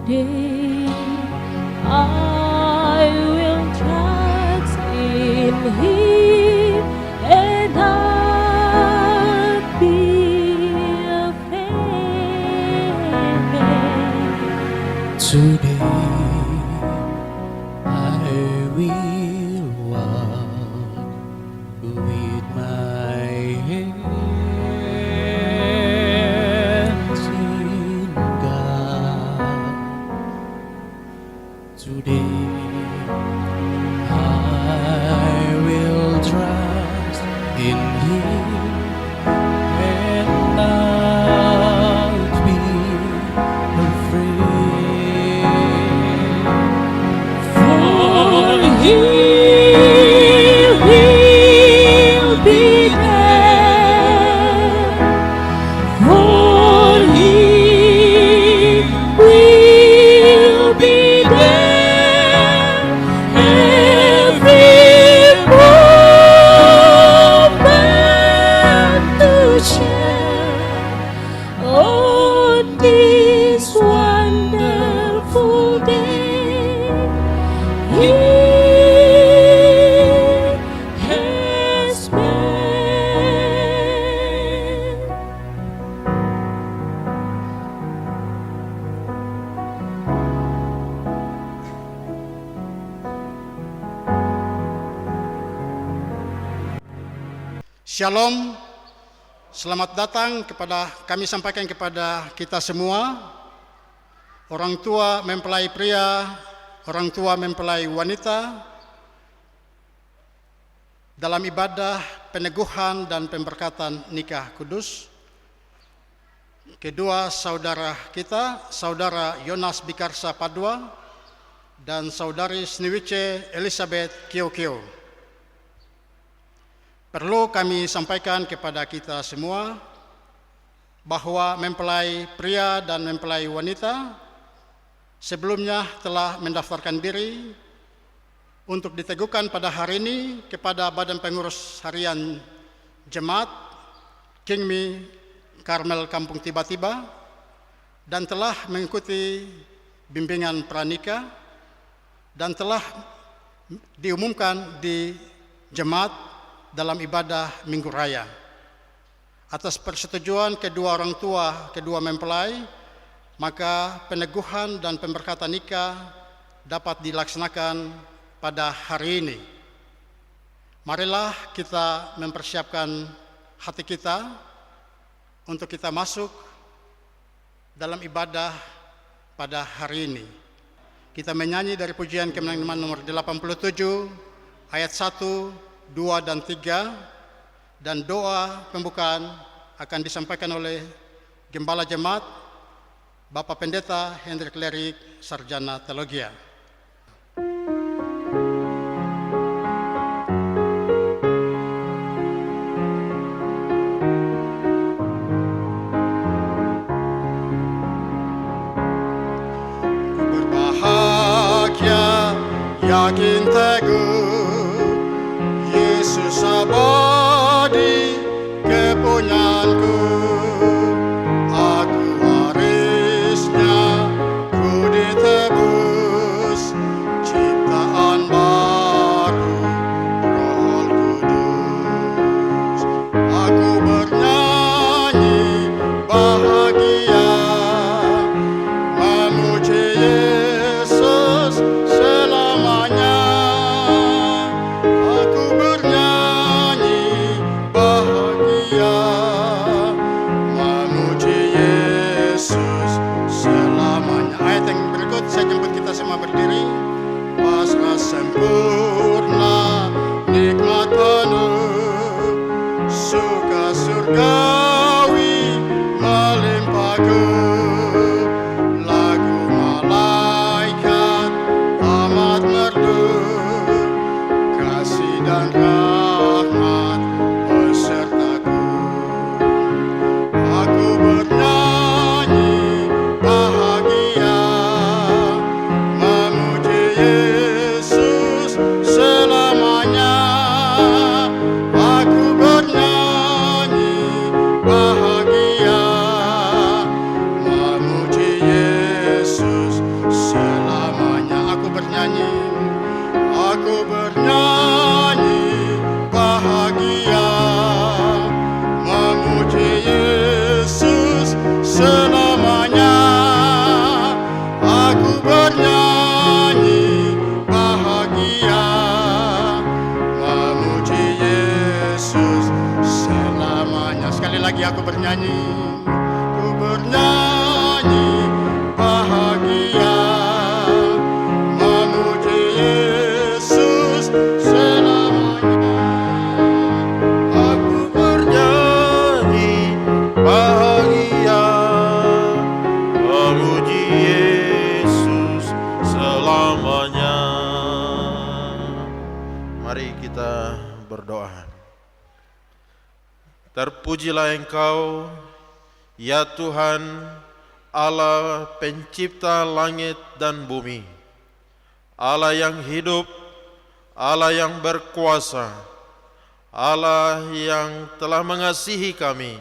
Today I will trust in Him and not be afraid. Today I will walk with my hands in God. Today I will trust in Him and not be afraid. For He will be there. For He will be there. Every moment to share on this wonderful day. He has made. Shalom, selamat datang kami sampaikan kepada kita semua, orang tua mempelai pria, orang tua mempelai wanita, dalam ibadah peneguhan dan pemberkatan nikah kudus. Kedua saudara kita, saudara Yonas Bikarsa Padua dan saudari Sniwice Elizabeth Kio. Perlu kami sampaikan kepada kita semua bahwa mempelai pria dan mempelai wanita sebelumnya telah mendaftarkan diri untuk diteguhkan pada hari ini kepada Badan Pengurus Harian Jemaat Kingmi Karmel Kampung Tiba-Tiba dan telah mengikuti bimbingan pranikah dan telah diumumkan di jemaat dalam ibadah Minggu Raya. Atas persetujuan kedua orang tua, kedua mempelai, maka peneguhan dan pemberkatan nikah dapat dilaksanakan pada hari ini. Marilah kita mempersiapkan hati kita untuk kita masuk dalam ibadah pada hari ini. Kita menyanyi dari pujian kemenangan nomor 87 ayat 1, 2 dan 3, dan doa pembukaan akan disampaikan oleh Gembala Jemaat Bapak Pendeta Hendrik Lerik, Sarjana Teologia. Berbahagia, yakin teguh, Yesus abadi kepunyaanku, aku warisnya, ku ditebus, ciptaan baru, Roh Kudus. Aku bernyanyi bahagia, memuji Yesus selamanya. terpuji Yesus selamanya. Mari kita berdoa. Terpujilah Engkau, ya Tuhan, Allah pencipta langit dan bumi, Allah yang hidup, Allah yang berkuasa, Allah yang telah mengasihi kami.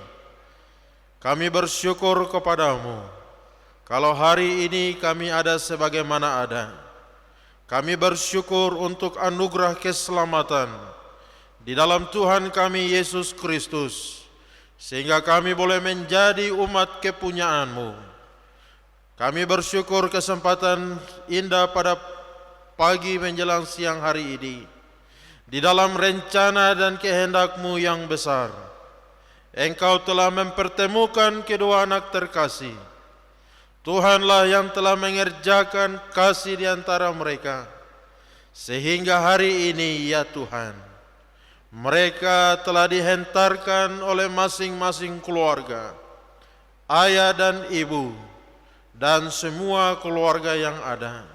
Kami bersyukur kepadamu, kalau hari ini kami ada sebagaimana ada. Kami bersyukur untuk anugerah keselamatan di dalam Tuhan kami Yesus Kristus, sehingga kami boleh menjadi umat kepunyaan-Mu. Kami bersyukur kesempatan indah pada pagi menjelang siang hari ini, di dalam rencana dan kehendak-Mu yang besar. Engkau telah mempertemukan kedua anak terkasih. Tuhanlah yang telah mengerjakan kasih di antara mereka, sehingga hari ini ya Tuhan, mereka telah dihentarkan oleh masing-masing keluarga, ayah dan ibu, dan semua keluarga yang ada,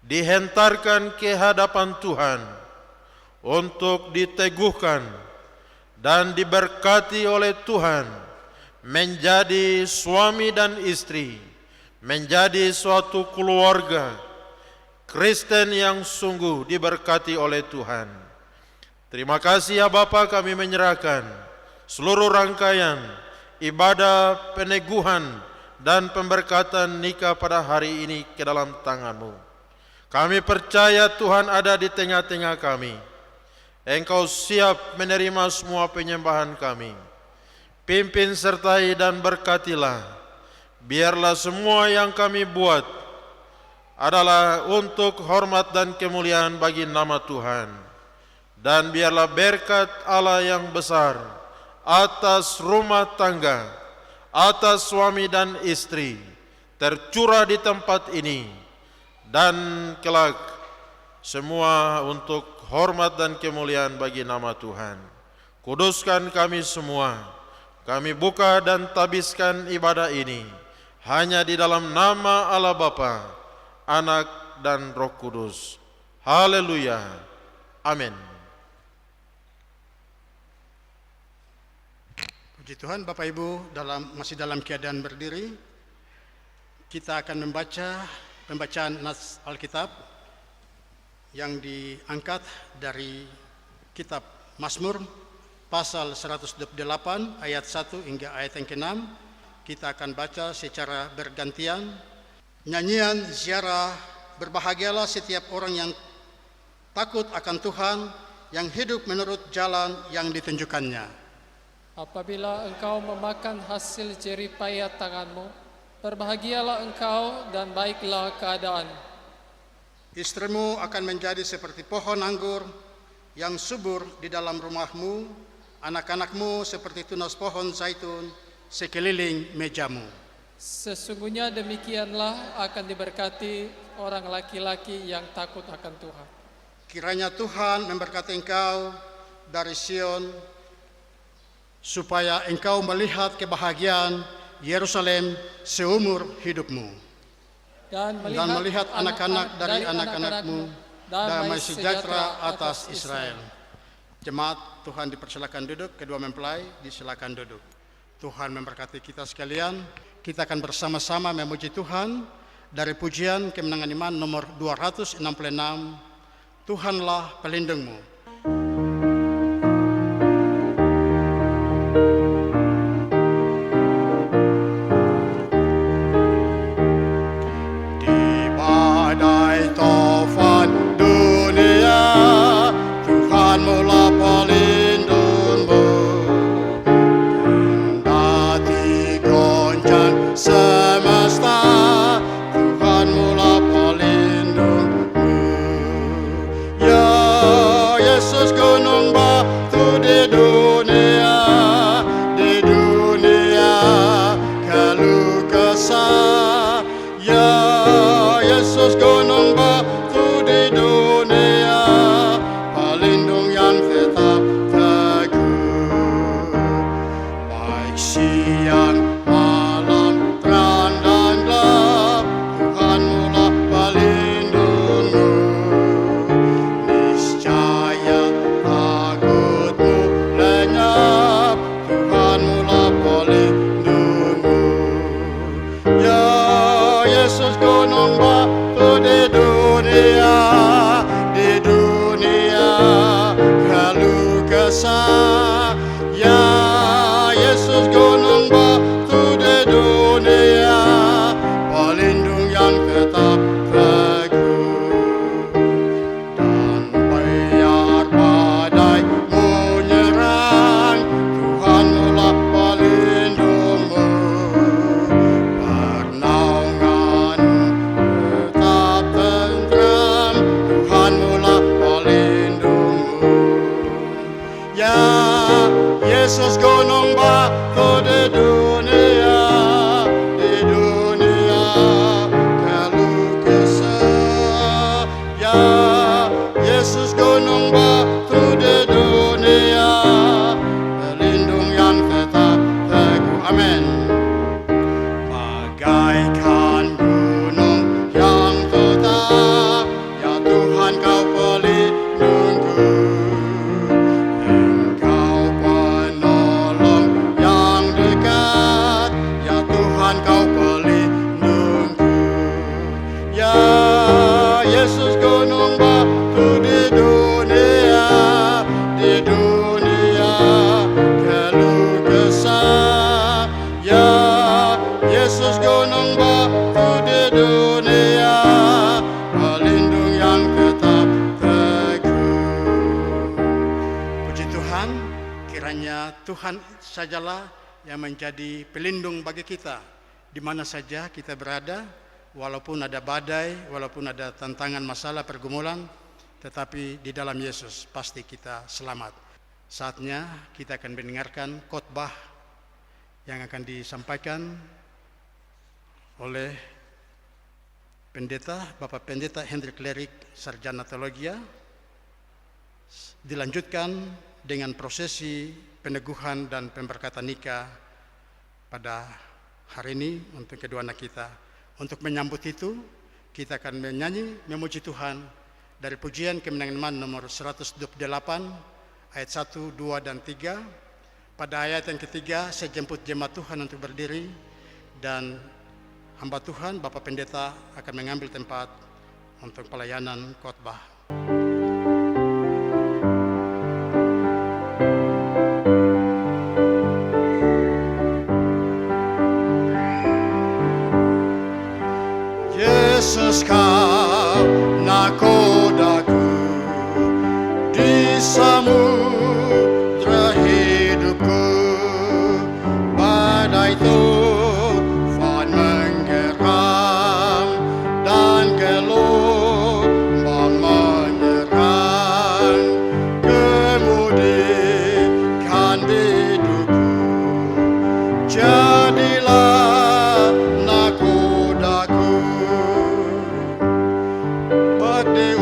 dihentarkan ke hadapan Tuhan untuk diteguhkan dan diberkati oleh Tuhan, menjadi suami dan istri, menjadi suatu keluarga Kristen yang sungguh diberkati oleh Tuhan. Terima kasih ya Bapa, kami menyerahkan seluruh rangkaian ibadah peneguhan dan pemberkatan nikah pada hari ini ke dalam tangan-Mu. Kami percaya Tuhan ada di tengah-tengah kami. Engkau siap menerima semua penyembahan kami. Pimpin sertai dan berkatilah. Biarlah semua yang kami buat adalah untuk hormat dan kemuliaan bagi nama Tuhan. Dan biarlah berkat Allah yang besar atas rumah tangga, atas suami dan istri tercurah di tempat ini. Dan kelak semua untuk hormat dan kemuliaan bagi nama Tuhan. Kuduskan kami semua. Kami buka dan tabiskan ibadah ini hanya di dalam nama Allah Bapa, Anak dan Roh Kudus. Haleluya. Amin. Puji Tuhan, Bapak Ibu masih dalam keadaan berdiri. Kita akan membaca pembacaan nas Alkitab yang diangkat dari kitab Mazmur pasal 128 ayat 1 hingga ayat yang ke-6. Kita akan baca secara bergantian. Nyanyian ziarah, berbahagialah setiap orang yang takut akan Tuhan, yang hidup menurut jalan yang ditunjukkannya. Apabila engkau memakan hasil jerih payah tanganmu, berbahagialah engkau dan baiklah keadaan. Istrimu akan menjadi seperti pohon anggur yang subur di dalam rumahmu, anak-anakmu seperti tunas pohon zaitun sekeliling mejamu. Sesungguhnya demikianlah akan diberkati orang laki-laki yang takut akan Tuhan. Kiranya Tuhan memberkati engkau dari Sion, supaya engkau melihat kebahagiaan Yerusalem seumur hidupmu, dan melihat anak-anak dari anak-anakmu, damai sejahtera atas Israel. Jemaat, Tuhan dipersilakan duduk, kedua mempelai disilakan duduk. Tuhan memberkati kita sekalian. Kita akan bersama-sama memuji Tuhan dari pujian Kemenangan Iman nomor 266, Tuhanlah pelindungmu. Di badai tofan dunia, Tuhan mula pelindungmu. Kendati goncang semesta, Tuhan mula pelindungmu. Ya Yesus gunung batu di dunia keluh kesah. Ya Yesus gunung batu di dunia, pelindung yang tetap teguh. Baik siang malam terang dan gelap, Yesus gunung batu di dunia keluh kesah. Ya Yesus gunung batu di dunia, pelindung yang tetap teguh. Dan biar badai menyerang, Tuhan mula pelindungmu. Pernaunganmu tetap tentram, Tuhan mula pelindungmu. Ya Yesus gunung batu di dunia keluh kesah. Ya Yesus gunung batu di dunia, pelindung yang tetap teguh. Amin. Bagaikan gunung yang tetap, ya Tuhan kau pelindungku. Engkau penolong yang dekat, ya Tuhan kau pelindungku. Ya Yesus gunung batu di dunia keluh kesah. Ya Yesus gunung batu di dunia, pelindung yang tetap teguh. Puji Tuhan, kiranya Tuhan sajalah yang menjadi pelindung bagi kita di mana saja kita berada, walaupun ada badai, walaupun ada tantangan, masalah, pergumulan, tetapi di dalam Yesus pasti kita selamat. Saatnya kita akan mendengarkan khotbah yang akan disampaikan oleh Bapak Pendeta Hendrik Lerik, Sarjana Teologia. Dilanjutkan dengan prosesi peneguhan dan pemberkatan nikah pada hari ini untuk kedua anak kita. Untuk menyambut itu, kita akan menyanyi memuji Tuhan dari pujian kemenangan nomor 128 ayat 1, 2, dan 3. Pada ayat yang ketiga, saya jemput jemaat Tuhan untuk berdiri dan hamba Tuhan, Bapak Pendeta akan mengambil tempat untuk pelayanan khotbah. Yesus kau nakodaku di samudra hidupku, badai tufan menggeram dan gelombang menyerang, kemudikan hidupku jadilah nakodaku. But the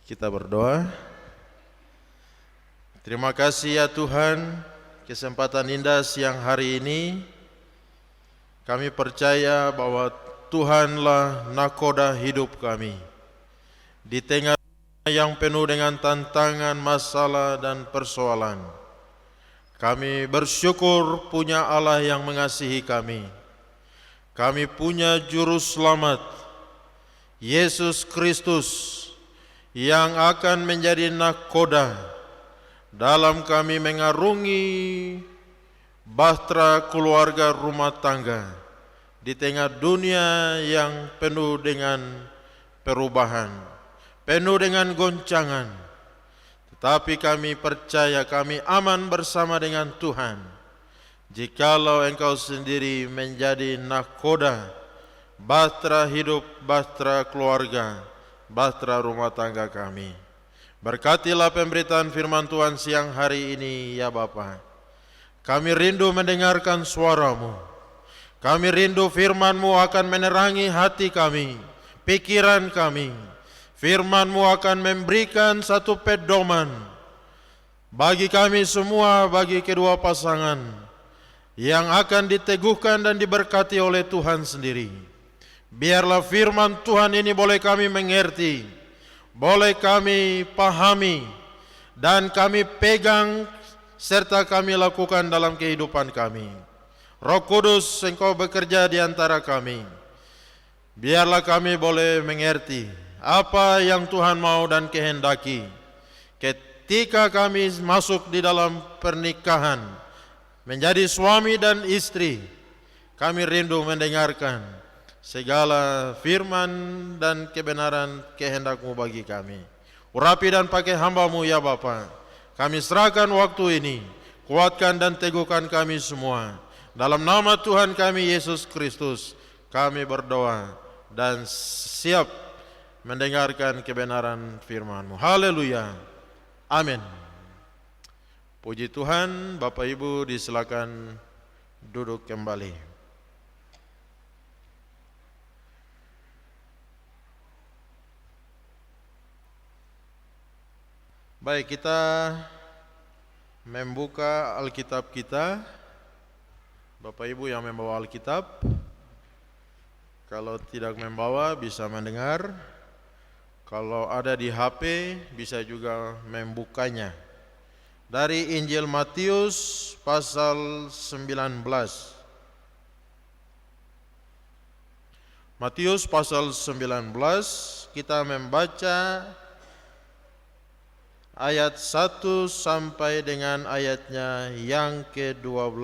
Kita berdoa. Terima kasih ya Tuhan, kesempatan indah siang hari ini. Kami percaya bahwa Tuhanlah nakoda hidup kami. Di tengah yang penuh dengan tantangan, masalah dan persoalan, kami bersyukur punya Allah yang mengasihi kami. Kami punya juru selamat, Yesus Kristus, yang akan menjadi nakoda dalam kami mengarungi bahtera keluarga rumah tangga di tengah dunia yang penuh dengan perubahan, penuh dengan goncangan. Tetapi kami percaya kami aman bersama dengan Tuhan, jikalau Engkau sendiri menjadi nakoda bahtera hidup, bahtera keluarga, bahtera rumah tangga kami. Berkatilah pemberitaan firman Tuhan siang hari ini ya Bapa. Kami rindu mendengarkan suara-Mu. Kami rindu firman-Mu akan menerangi hati kami, pikiran kami. Firman-Mu akan memberikan satu pedoman bagi kami semua, bagi kedua pasangan, yang akan diteguhkan dan diberkati oleh Tuhan sendiri. Biarlah firman Tuhan ini boleh kami mengerti, boleh kami pahami, dan kami pegang serta kami lakukan dalam kehidupan kami. Roh Kudus, Engkau bekerja di antara kami. Biarlah kami boleh mengerti apa yang Tuhan mau dan kehendaki. Ketika kami masuk di dalam pernikahan, menjadi suami dan istri, kami rindu mendengarkan segala firman dan kebenaran kehendak-Mu bagi kami. Urapi dan pakai hamba-Mu ya Bapa. Kami serahkan waktu ini, kuatkan dan teguhkan kami semua. Dalam nama Tuhan kami Yesus Kristus, kami berdoa dan siap mendengarkan kebenaran firman-Mu. Haleluya. Amin. Puji Tuhan. Bapak Ibu disilakan duduk kembali. Baik, kita membuka Alkitab kita. Bapak Ibu yang membawa Alkitab, kalau tidak membawa bisa mendengar. Kalau ada di HP bisa juga membukanya. Dari Injil Matius pasal 19. Matius pasal 19, kita membaca ayat 1 sampai dengan ayatnya yang ke-12.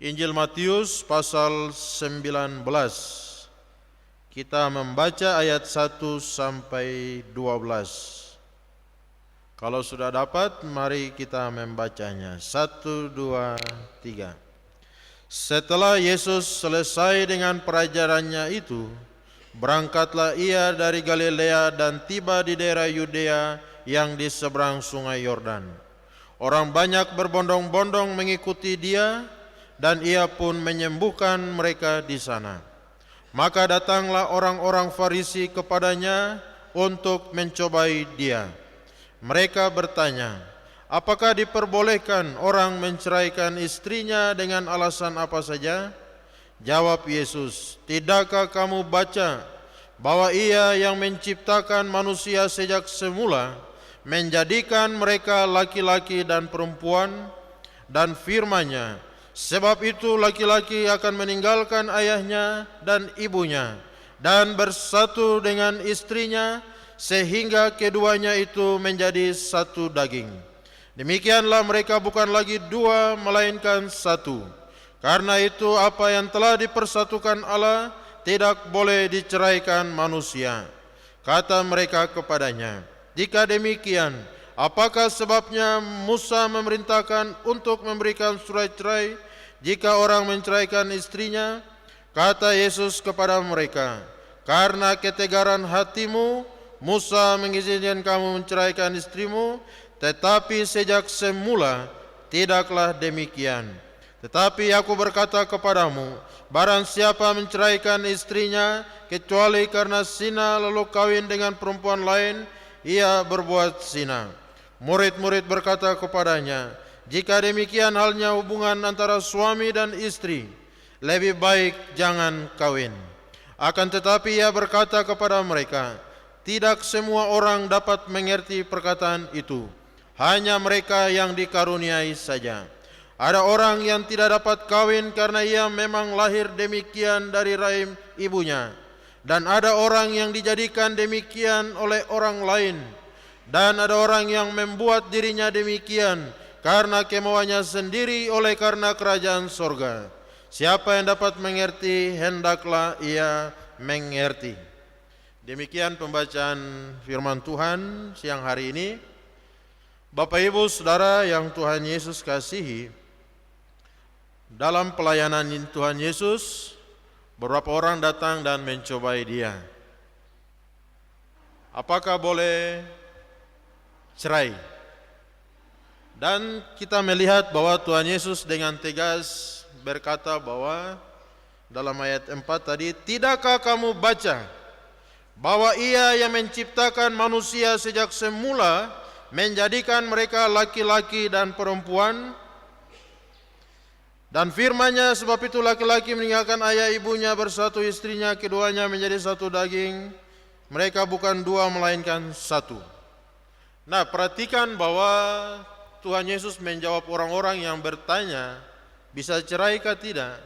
Injil Matius pasal 19. Kita membaca ayat 1 sampai 12. Kalau sudah dapat, mari kita membacanya. 1, 2, 3. Setelah Yesus selesai dengan pelajarannya itu, berangkatlah ia dari Galilea dan tiba di daerah Yudea yang di seberang sungai Yordan. Orang banyak berbondong-bondong mengikuti dia, dan ia pun menyembuhkan mereka di sana. Maka datanglah orang-orang Farisi kepadanya untuk mencobai dia. Mereka bertanya, apakah diperbolehkan orang menceraikan istrinya dengan alasan apa saja? Jawab Yesus, tidakkah kamu baca bahwa Ia yang menciptakan manusia sejak semula menjadikan mereka laki-laki dan perempuan, dan firman-Nya, sebab itu laki-laki akan meninggalkan ayahnya dan ibunya dan bersatu dengan istrinya, sehingga keduanya itu menjadi satu daging. Demikianlah mereka bukan lagi dua melainkan satu. Karena itu apa yang telah dipersatukan Allah tidak boleh diceraikan manusia. Kata mereka kepadanya, jika demikian, apakah sebabnya Musa memerintahkan untuk memberikan surat cerai jika orang menceraikan istrinya? Kata Yesus kepada mereka, karena ketegaran hatimu, Musa mengizinkan kamu menceraikan istrimu, tetapi sejak semula tidaklah demikian. Tetapi aku berkata kepadamu, barang siapa menceraikan istrinya kecuali karena zina lalu kawin dengan perempuan lain, ia berbuat zina. Murid-murid berkata kepadanya, jika demikian halnya hubungan antara suami dan istri, lebih baik jangan kawin. Akan tetapi ia berkata kepada mereka, tidak semua orang dapat mengerti perkataan itu, hanya mereka yang dikaruniai saja. Ada orang yang tidak dapat kawin karena ia memang lahir demikian dari rahim ibunya, dan ada orang yang dijadikan demikian oleh orang lain, dan ada orang yang membuat dirinya demikian karena kemauannya sendiri oleh karena kerajaan sorga. Siapa yang dapat mengerti, hendaklah ia mengerti. Demikian pembacaan firman Tuhan siang hari ini. Bapak Ibu Saudara yang Tuhan Yesus kasihi, dalam pelayanan Tuhan Yesus, beberapa orang datang dan mencobai Dia. Apakah boleh cerai? Dan kita melihat bahwa Tuhan Yesus dengan tegas berkata bahwa dalam ayat 4 tadi, tidakkah kamu baca bahwa Ia yang menciptakan manusia sejak semula menjadikan mereka laki-laki dan perempuan, dan firman-Nya, sebab itu laki-laki meninggalkan ayah ibunya, bersatu istrinya, keduanya menjadi satu daging. Mereka bukan dua melainkan satu. Nah, perhatikan bahwa Tuhan Yesus menjawab orang-orang yang bertanya, bisa cerai kah tidak?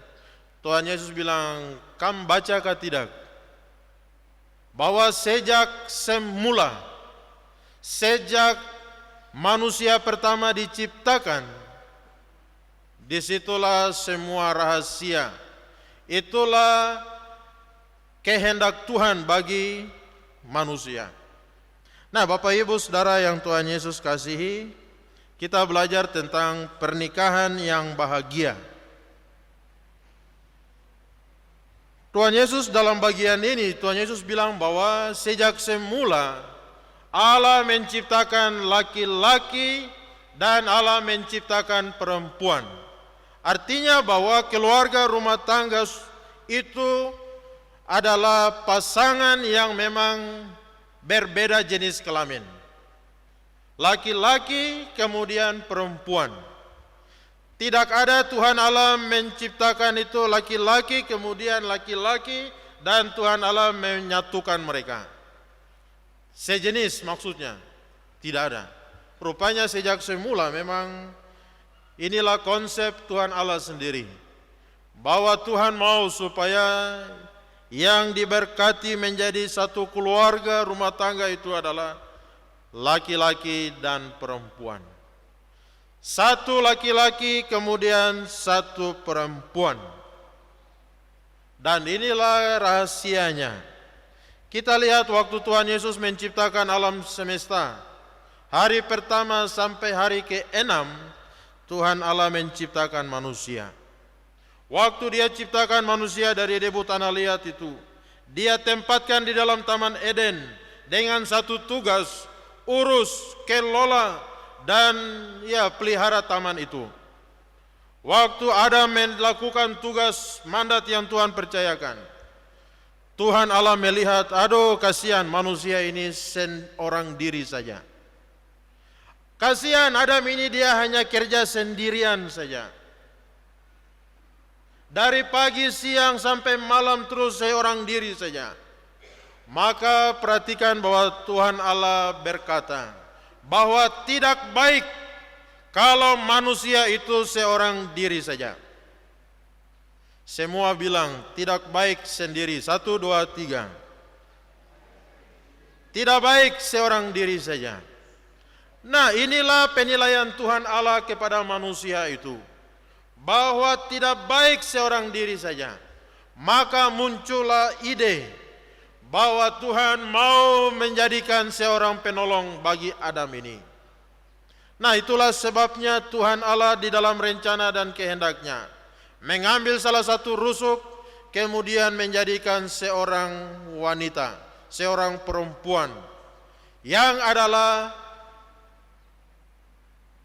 Tuhan Yesus bilang, kamu baca kah tidak? Bahwa sejak semula, sejak manusia pertama diciptakan, disitulah semua rahasia. Itulah kehendak Tuhan bagi manusia. Nah, Bapak Ibu Saudara yang Tuhan Yesus kasihi, kita belajar tentang pernikahan yang bahagia. Tuhan Yesus dalam bagian ini, Tuhan Yesus bilang bahwa sejak semula Allah menciptakan laki-laki dan Allah menciptakan perempuan. Artinya bahwa keluarga rumah tangga itu adalah pasangan yang memang berbeda jenis kelamin. Laki-laki kemudian perempuan. Tidak ada Tuhan Allah menciptakan itu laki-laki kemudian laki-laki dan Tuhan Allah menyatukan mereka. Sejenis maksudnya. Tidak ada. Rupanya sejak semula memang inilah konsep Tuhan Allah sendiri. Bahwa Tuhan mau supaya yang diberkati menjadi satu keluarga rumah tangga itu adalah laki-laki dan perempuan. Satu laki-laki kemudian satu perempuan. Dan inilah rahasianya. Kita lihat waktu Tuhan Yesus menciptakan alam semesta. Hari pertama sampai hari ke-6 Tuhan Allah menciptakan manusia. Waktu Dia ciptakan manusia dari debu tanah liat itu, Dia tempatkan di dalam Taman Eden dengan satu tugas, urus, kelola, dan pelihara taman itu. Waktu Adam melakukan tugas mandat yang Tuhan percayakan, Tuhan Allah melihat, aduh kasihan manusia ini seorang diri saja. Kasihan Adam ini dia hanya kerja sendirian saja. Dari pagi, siang, sampai malam terus seorang diri saja. Maka perhatikan bahwa Tuhan Allah berkata bahwa tidak baik kalau manusia itu seorang diri saja. Semua bilang tidak baik sendiri. 1, 2, 3. Tidak baik seorang diri saja. Nah, inilah penilaian Tuhan Allah kepada manusia itu, bahwa tidak baik seorang diri saja. Maka muncullah ide bahwa Tuhan mau menjadikan seorang penolong bagi Adam ini. Nah, itulah sebabnya Tuhan Allah di dalam rencana dan kehendaknya mengambil salah satu rusuk, kemudian menjadikan seorang wanita, seorang perempuan, yang adalah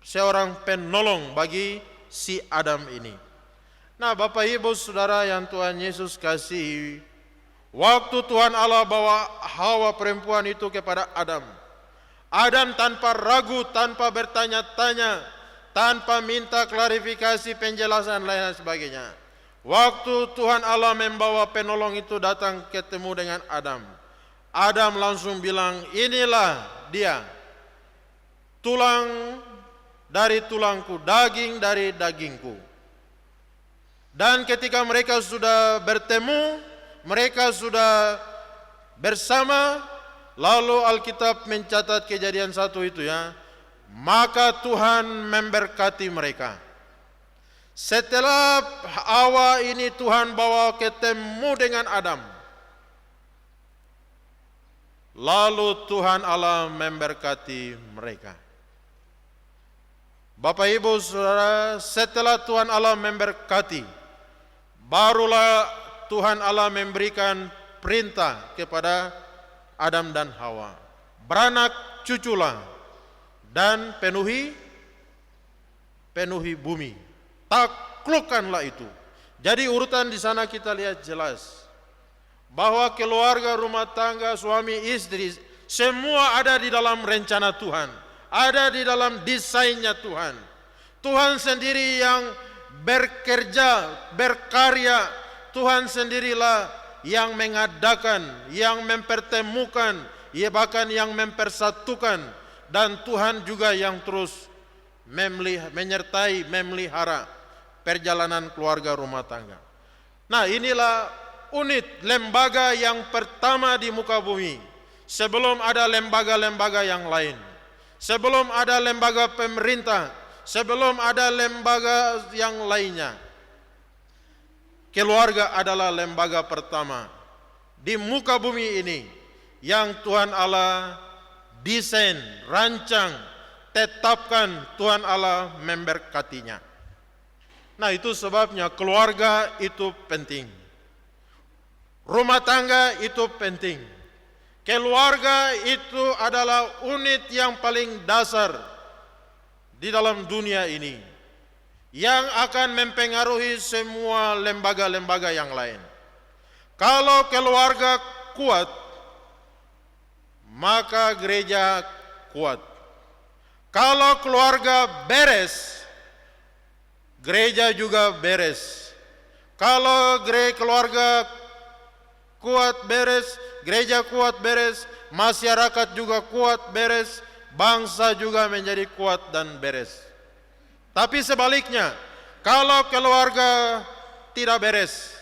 seorang penolong bagi si Adam ini. Nah, Bapak Ibu Saudara yang Tuhan Yesus kasihi, waktu Tuhan Allah bawa Hawa perempuan itu kepada Adam, Adam tanpa ragu, tanpa bertanya-tanya, tanpa minta klarifikasi, penjelasan lain dan sebagainya. Waktu Tuhan Allah membawa penolong itu datang ketemu dengan Adam, Adam langsung bilang, inilah dia, tulang dari tulangku, daging dari dagingku. Dan ketika mereka sudah bertemu, mereka sudah bersama, lalu Alkitab mencatat Kejadian 1 itu ya, maka Tuhan memberkati mereka. Setelah Hawa ini Tuhan bawa ketemu dengan Adam, lalu Tuhan Allah memberkati mereka. Bapak Ibu Saudara, setelah Tuhan Allah memberkati, barulah Tuhan Allah memberikan perintah kepada Adam dan Hawa, beranak cuculah dan penuhi bumi, taklukkanlah itu. Jadi urutan di sana kita lihat jelas bahwa keluarga, rumah tangga, suami, istri, semua ada di dalam rencana Tuhan, ada di dalam desainnya Tuhan. Tuhan sendiri yang bekerja, berkarya. Tuhan sendirilah yang mengadakan, yang mempertemukan, ya bahkan yang mempersatukan. Dan Tuhan juga yang terus menyertai, memelihara perjalanan keluarga rumah tangga. Nah, inilah unit lembaga yang pertama di muka bumi. Sebelum ada lembaga-lembaga yang lain, sebelum ada lembaga pemerintah, sebelum ada lembaga yang lainnya, keluarga adalah lembaga pertama di muka bumi ini yang Tuhan Allah desain, rancang, tetapkan, Tuhan Allah memberkatinya. Nah, itu sebabnya keluarga itu penting, rumah tangga itu penting. Keluarga itu adalah unit yang paling dasar di dalam dunia ini, yang akan mempengaruhi semua lembaga-lembaga yang lain. Kalau keluarga kuat, maka gereja kuat. Kalau keluarga beres, gereja juga beres. Kalau keluarga kuat beres, gereja kuat beres, masyarakat juga kuat beres, bangsa juga menjadi kuat dan beres. Tapi sebaliknya, kalau keluarga tidak beres,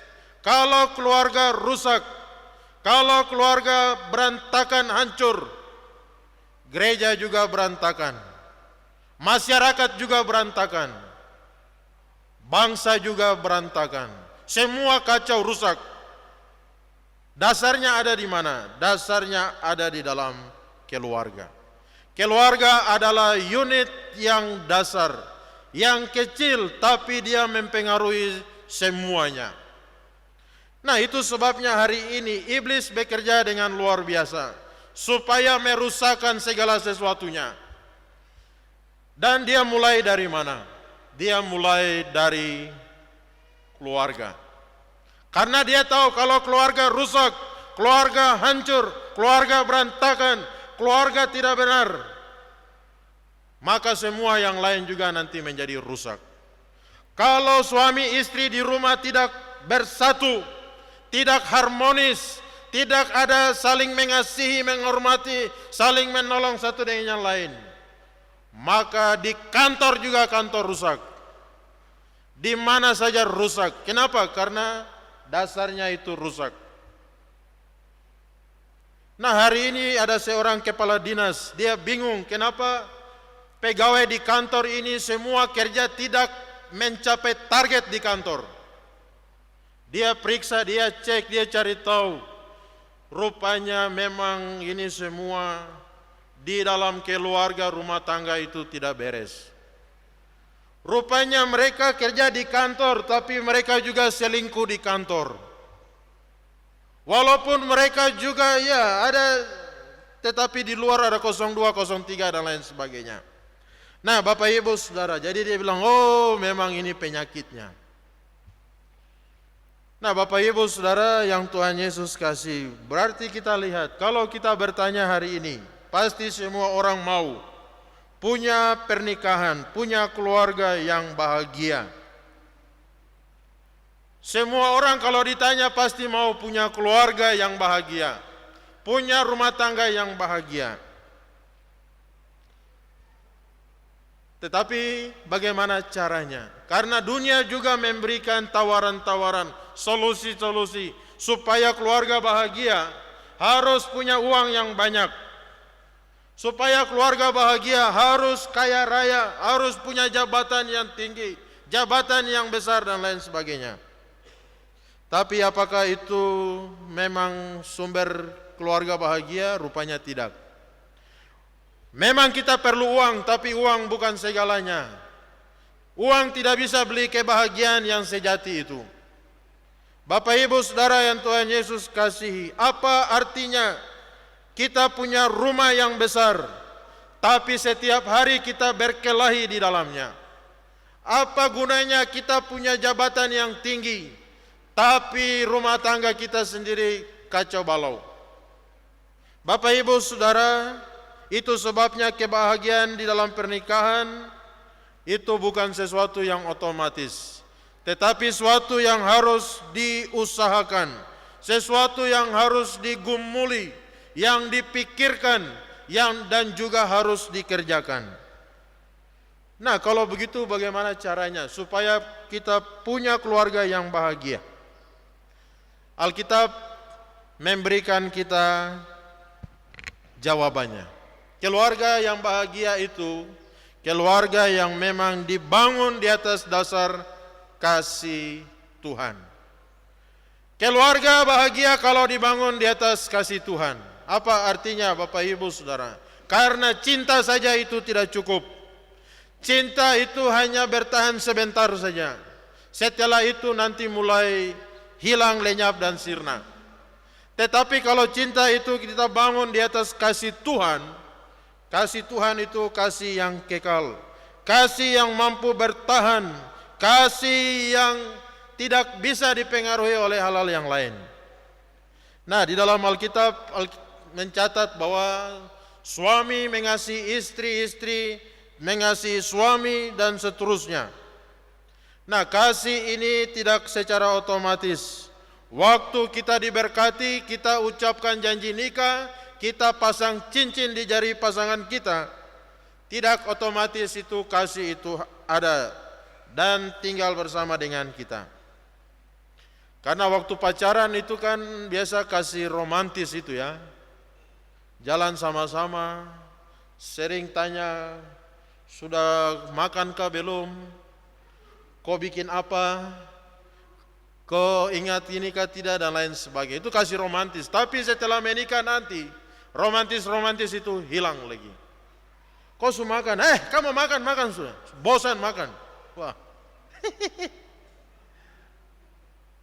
kalau keluarga rusak, kalau keluarga berantakan, hancur, gereja juga berantakan, masyarakat juga berantakan, bangsa juga berantakan, semua kacau, rusak. Dasarnya ada di mana? Dasarnya ada di dalam keluarga. Keluarga adalah unit yang dasar, yang kecil tapi dia mempengaruhi semuanya. Nah, itu sebabnya hari ini iblis bekerja dengan luar biasa supaya merusakkan segala sesuatunya. Dan dia mulai dari mana? Dia mulai dari keluarga. Karena dia tahu kalau keluarga rusak, keluarga hancur, keluarga berantakan, keluarga tidak benar, maka semua yang lain juga nanti menjadi rusak. Kalau suami istri di rumah tidak bersatu, tidak harmonis, tidak ada saling mengasihi, menghormati, saling menolong satu dengan yang lain, maka di kantor juga kantor rusak. Di mana saja rusak. Kenapa? Karena dasarnya itu rusak. Nah, hari ini ada seorang kepala dinas, dia bingung kenapa pegawai di kantor ini semua kerja tidak mencapai target di kantor. Dia periksa, dia cek, dia cari tahu. Rupanya memang ini semua di dalam keluarga rumah tangga itu tidak beres. Rupanya mereka kerja di kantor, tapi mereka juga selingkuh di kantor. Walaupun mereka juga ya ada, tetapi di luar ada 02, 03 dan lain sebagainya. Nah, Bapak Ibu Saudara, jadi dia bilang, oh memang ini penyakitnya. Nah, Bapak Ibu Saudara yang Tuhan Yesus kasih, berarti kita lihat, kalau kita bertanya hari ini, pasti semua orang mau punya pernikahan, punya keluarga yang bahagia. Semua orang kalau ditanya pasti mau punya keluarga yang bahagia, punya rumah tangga yang bahagia. Tetapi bagaimana caranya? Karena dunia juga memberikan tawaran-tawaran, solusi-solusi supaya keluarga bahagia harus punya uang yang banyak. Supaya keluarga bahagia harus kaya raya, harus punya jabatan yang tinggi, jabatan yang besar dan lain sebagainya. Tapi apakah itu memang sumber keluarga bahagia? Rupanya tidak. Memang kita perlu uang, tapi uang bukan segalanya. Uang tidak bisa beli kebahagiaan yang sejati itu. Bapak Ibu Saudara yang Tuhan Yesus kasihi, apa artinya kita punya rumah yang besar, tapi setiap hari kita berkelahi di dalamnya? Apa gunanya kita punya jabatan yang tinggi, tapi rumah tangga kita sendiri kacau balau? Bapak Ibu Saudara, itu sebabnya kebahagiaan di dalam pernikahan itu bukan sesuatu yang otomatis, tetapi sesuatu yang harus diusahakan, sesuatu yang harus digumuli, yang dipikirkan, dan juga harus dikerjakan. Nah, kalau begitu bagaimana caranya supaya kita punya keluarga yang bahagia? Alkitab memberikan kita jawabannya. Keluarga yang bahagia itu keluarga yang memang dibangun di atas dasar kasih Tuhan. Keluarga bahagia kalau dibangun di atas kasih Tuhan. Apa artinya Bapak Ibu Saudara? Karena cinta saja itu tidak cukup. Cinta itu hanya bertahan sebentar saja. Setelah itu nanti mulai hilang, lenyap dan sirna. Tetapi kalau cinta itu kita bangun di atas kasih Tuhan, kasih Tuhan itu kasih yang kekal, kasih yang mampu bertahan, kasih yang tidak bisa dipengaruhi oleh hal-hal yang lain. Nah, di dalam Alkitab mencatat bahwa suami mengasihi istri, istri mengasihi suami dan seterusnya. Nah, kasih ini tidak secara otomatis. Waktu kita diberkati, kita ucapkan janji nikah, kita pasang cincin di jari pasangan kita, tidak otomatis itu kasih itu ada dan tinggal bersama dengan kita. Karena waktu pacaran itu kan biasa kasih romantis itu ya. Jalan sama-sama, sering tanya, sudah makan kah belum? Kau bikin apa? Kau ingat ini kah tidak dan lain sebagainya. Itu kasih romantis. Tapi setelah menikah nanti, romantis itu hilang lagi. Kau sudah makan? Kamu makan sudah. Bosan makan. Wah.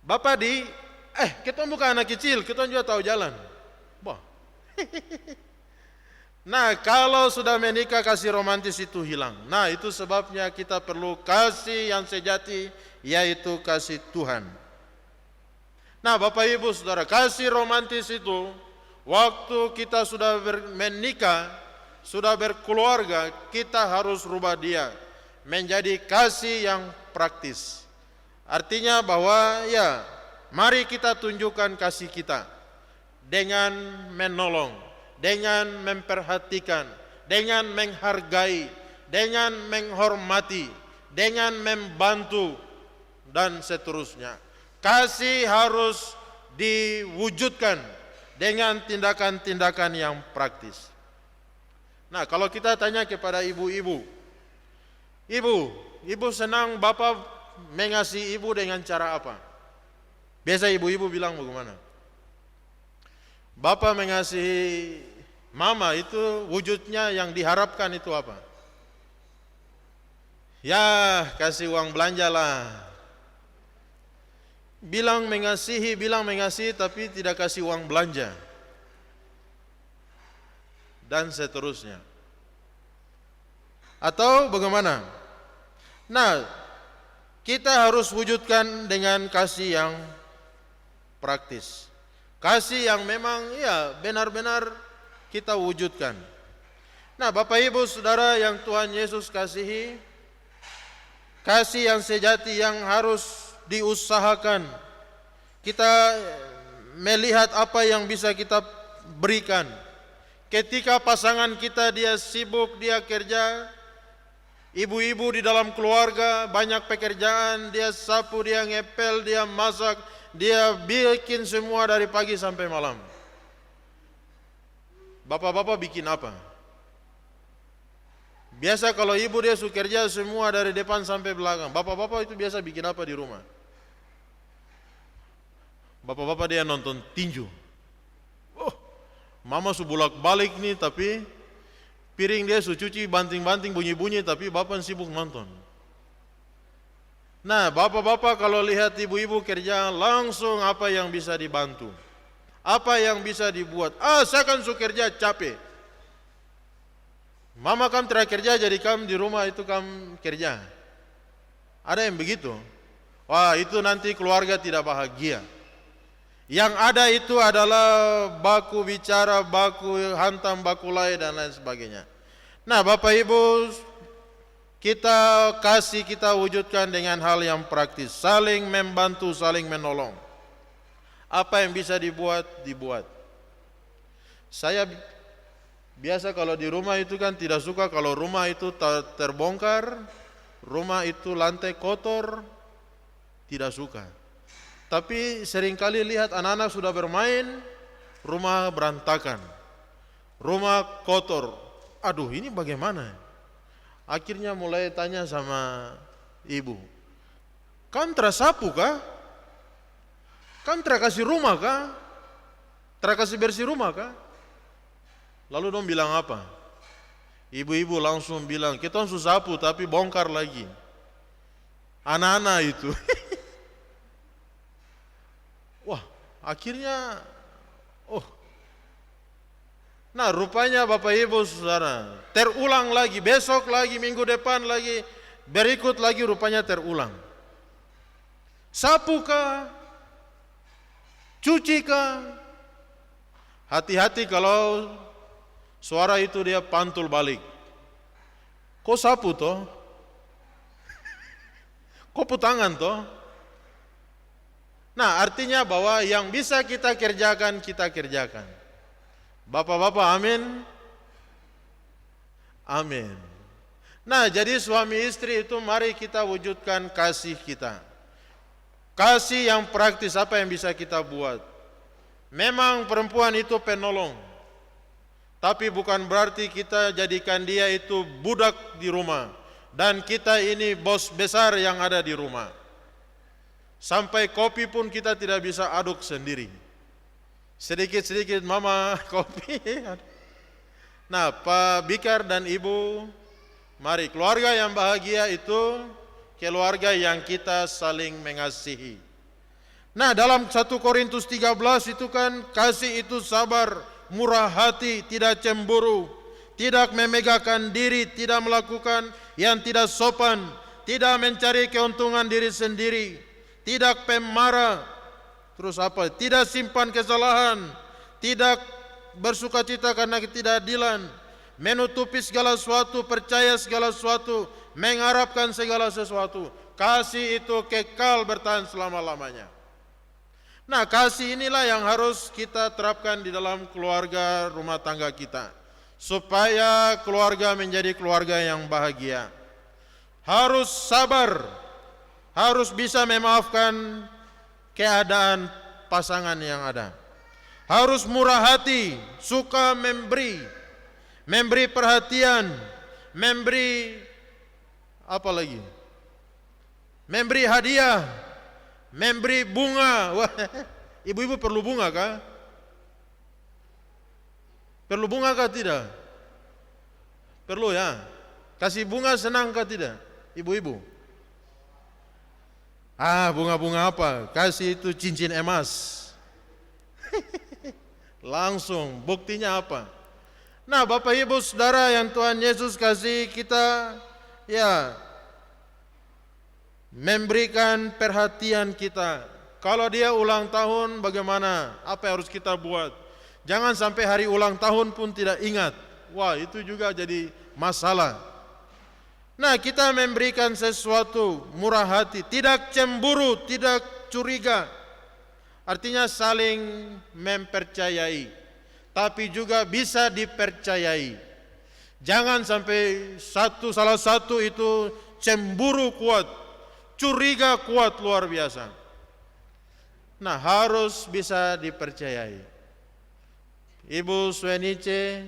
Bapak kita bukan anak kecil, kita juga tahu jalan. Wah. Nah, kalau sudah menikah kasih romantis itu hilang. Nah, itu sebabnya kita perlu kasih yang sejati, yaitu kasih Tuhan. Nah, Bapak Ibu Saudara, kasih romantis itu waktu kita sudah menikah, sudah berkeluarga, kita harus rubah dia menjadi kasih yang praktis. Artinya bahwa ya, mari kita tunjukkan kasih kita dengan menolong, dengan memperhatikan, dengan menghargai, dengan menghormati, dengan membantu dan seterusnya. Kasih harus diwujudkan dengan tindakan-tindakan yang praktis. Nah, kalau kita tanya kepada ibu-ibu, ibu senang bapak mengasihi ibu dengan cara apa? Biasa ibu-ibu bilang bagaimana? Bapak mengasihi mama itu wujudnya yang diharapkan itu apa? Ya, kasih uang belanja lah. Bilang mengasihi tapi tidak kasih uang belanja. Dan seterusnya. Atau bagaimana? Nah, kita harus wujudkan dengan kasih yang praktis. Kasih yang memang ya benar-benar kita wujudkan. Nah, Bapak Ibu Saudara yang Tuhan Yesus kasihi, kasih yang sejati yang harus diusahakan. Kita melihat apa yang bisa kita berikan. Ketika pasangan kita dia sibuk, dia kerja, ibu-ibu di dalam keluarga banyak pekerjaan, dia sapu, dia ngepel, dia masak, dia bikin semua dari pagi sampai malam. Bapak-bapak bikin apa? Biasa kalau ibu dia suka kerja semua dari depan sampai belakang. Bapak-bapak itu biasa bikin apa di rumah? Bapak-bapak dia nonton tinju. Oh, mama su bolak-balik nih, tapi piring dia su cuci banting-banting bunyi-bunyi, tapi bapak sibuk nonton. Nah, bapak-bapak kalau lihat ibu-ibu kerja, langsung apa yang bisa dibantu, apa yang bisa dibuat. Saya kan su kerja capek. Mama kam terakhir kerja, jadi kam di rumah itu kam kerja. Ada yang begitu. Wah, itu nanti keluarga tidak bahagia. Yang ada itu adalah baku bicara, baku hantam, baku lay dan lain sebagainya. Nah, Bapak Ibu, kita kasih, kita wujudkan dengan hal yang praktis, saling membantu, saling menolong. Apa yang bisa dibuat, dibuat. Saya biasa kalau di rumah itu kan tidak suka kalau rumah itu terbongkar, rumah itu lantai kotor, tidak suka. Tapi seringkali lihat anak-anak sudah bermain, rumah berantakan, rumah kotor. Aduh, ini bagaimana? Akhirnya mulai tanya sama ibu, "Kam terasapu kah? Kam terakasih rumah kah? Terakasih bersih rumah kah?" Lalu dong bilang apa? Ibu-ibu langsung bilang, "Kita susah sapu tapi bongkar lagi." Anak-anak itu. Wah, akhirnya, nah rupanya Bapak Ibu Saudara, terulang lagi, besok lagi, minggu depan lagi, berikut lagi rupanya terulang. Sapu kah? Cuci kah? Hati-hati kalau suara itu dia pantul balik. Kok sapu toh? Kok putangan toh? Nah, artinya bahwa yang bisa kita kerjakan, kita kerjakan. Bapak-bapak, amin. Amin. Nah, jadi suami istri itu mari kita wujudkan kasih kita. Kasih yang praktis, apa yang bisa kita buat. Memang perempuan itu penolong. Tapi bukan berarti kita jadikan dia itu budak di rumah. Dan kita ini bos besar yang ada di rumah. Sampai kopi pun kita tidak bisa aduk sendiri. Sedikit-sedikit mama kopi. Nah, Pak Bikar dan Ibu, mari keluarga yang bahagia itu keluarga yang kita saling mengasihi. Nah, dalam 1 Korintus 13 itu kan kasih itu sabar, murah hati, tidak cemburu, tidak memegahkan diri, tidak melakukan yang tidak sopan, tidak mencari keuntungan diri sendiri, tidak pemarah, terus apa? Tidak simpan kesalahan, tidak bersukacita karena ketidakadilan, menutupi segala sesuatu, percaya segala sesuatu, mengharapkan segala sesuatu. Kasih itu kekal bertahan selama-lamanya. Nah, kasih inilah yang harus kita terapkan di dalam keluarga rumah tangga kita, supaya keluarga menjadi keluarga yang bahagia. Harus sabar, harus bisa memaafkan keadaan pasangan yang ada. Harus murah hati, suka memberi perhatian, memberi apa lagi? Memberi hadiah, memberi bunga. Wah, ibu-ibu perlu bunga kah? Perlu bunga kah tidak? Perlu ya. Kasih bunga senang kah tidak? Ibu-ibu. Bunga-bunga apa? Kasih itu cincin emas. Langsung, buktinya apa? Nah, Bapak Ibu Saudara yang Tuhan Yesus kasih, kita ya memberikan perhatian kita, Kalau dia ulang tahun bagaimana? Apa yang harus kita buat? Jangan sampai hari ulang tahun pun tidak ingat. Wah, itu juga jadi masalah. Nah, kita memberikan sesuatu murah hati, tidak cemburu, tidak curiga. Artinya saling mempercayai, tapi juga bisa dipercayai. Jangan sampai salah satu itu cemburu kuat, curiga kuat luar biasa. Nah, harus bisa dipercayai. Ibu Swenice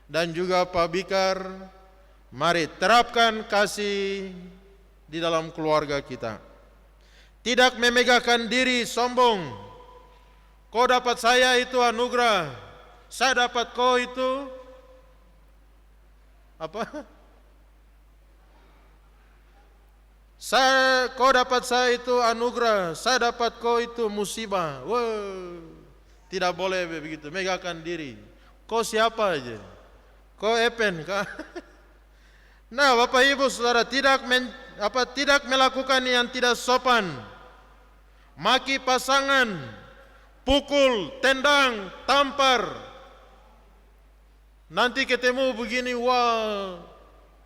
dan juga Pak Bikar, mari terapkan kasih di dalam keluarga kita. Tidak memegahkan diri sombong. Kau dapat saya itu anugerah, saya dapat kau itu apa? Kau dapat saya itu anugerah, saya dapat kau itu musibah. Wow, tidak boleh begitu, megahkan diri. Kau siapa aja? Kau epen kah? Nah, Bapak Ibu Saudara, tidak melakukan yang tidak sopan. Maki pasangan, pukul, tendang, tampar. Nanti ketemu begini, wah,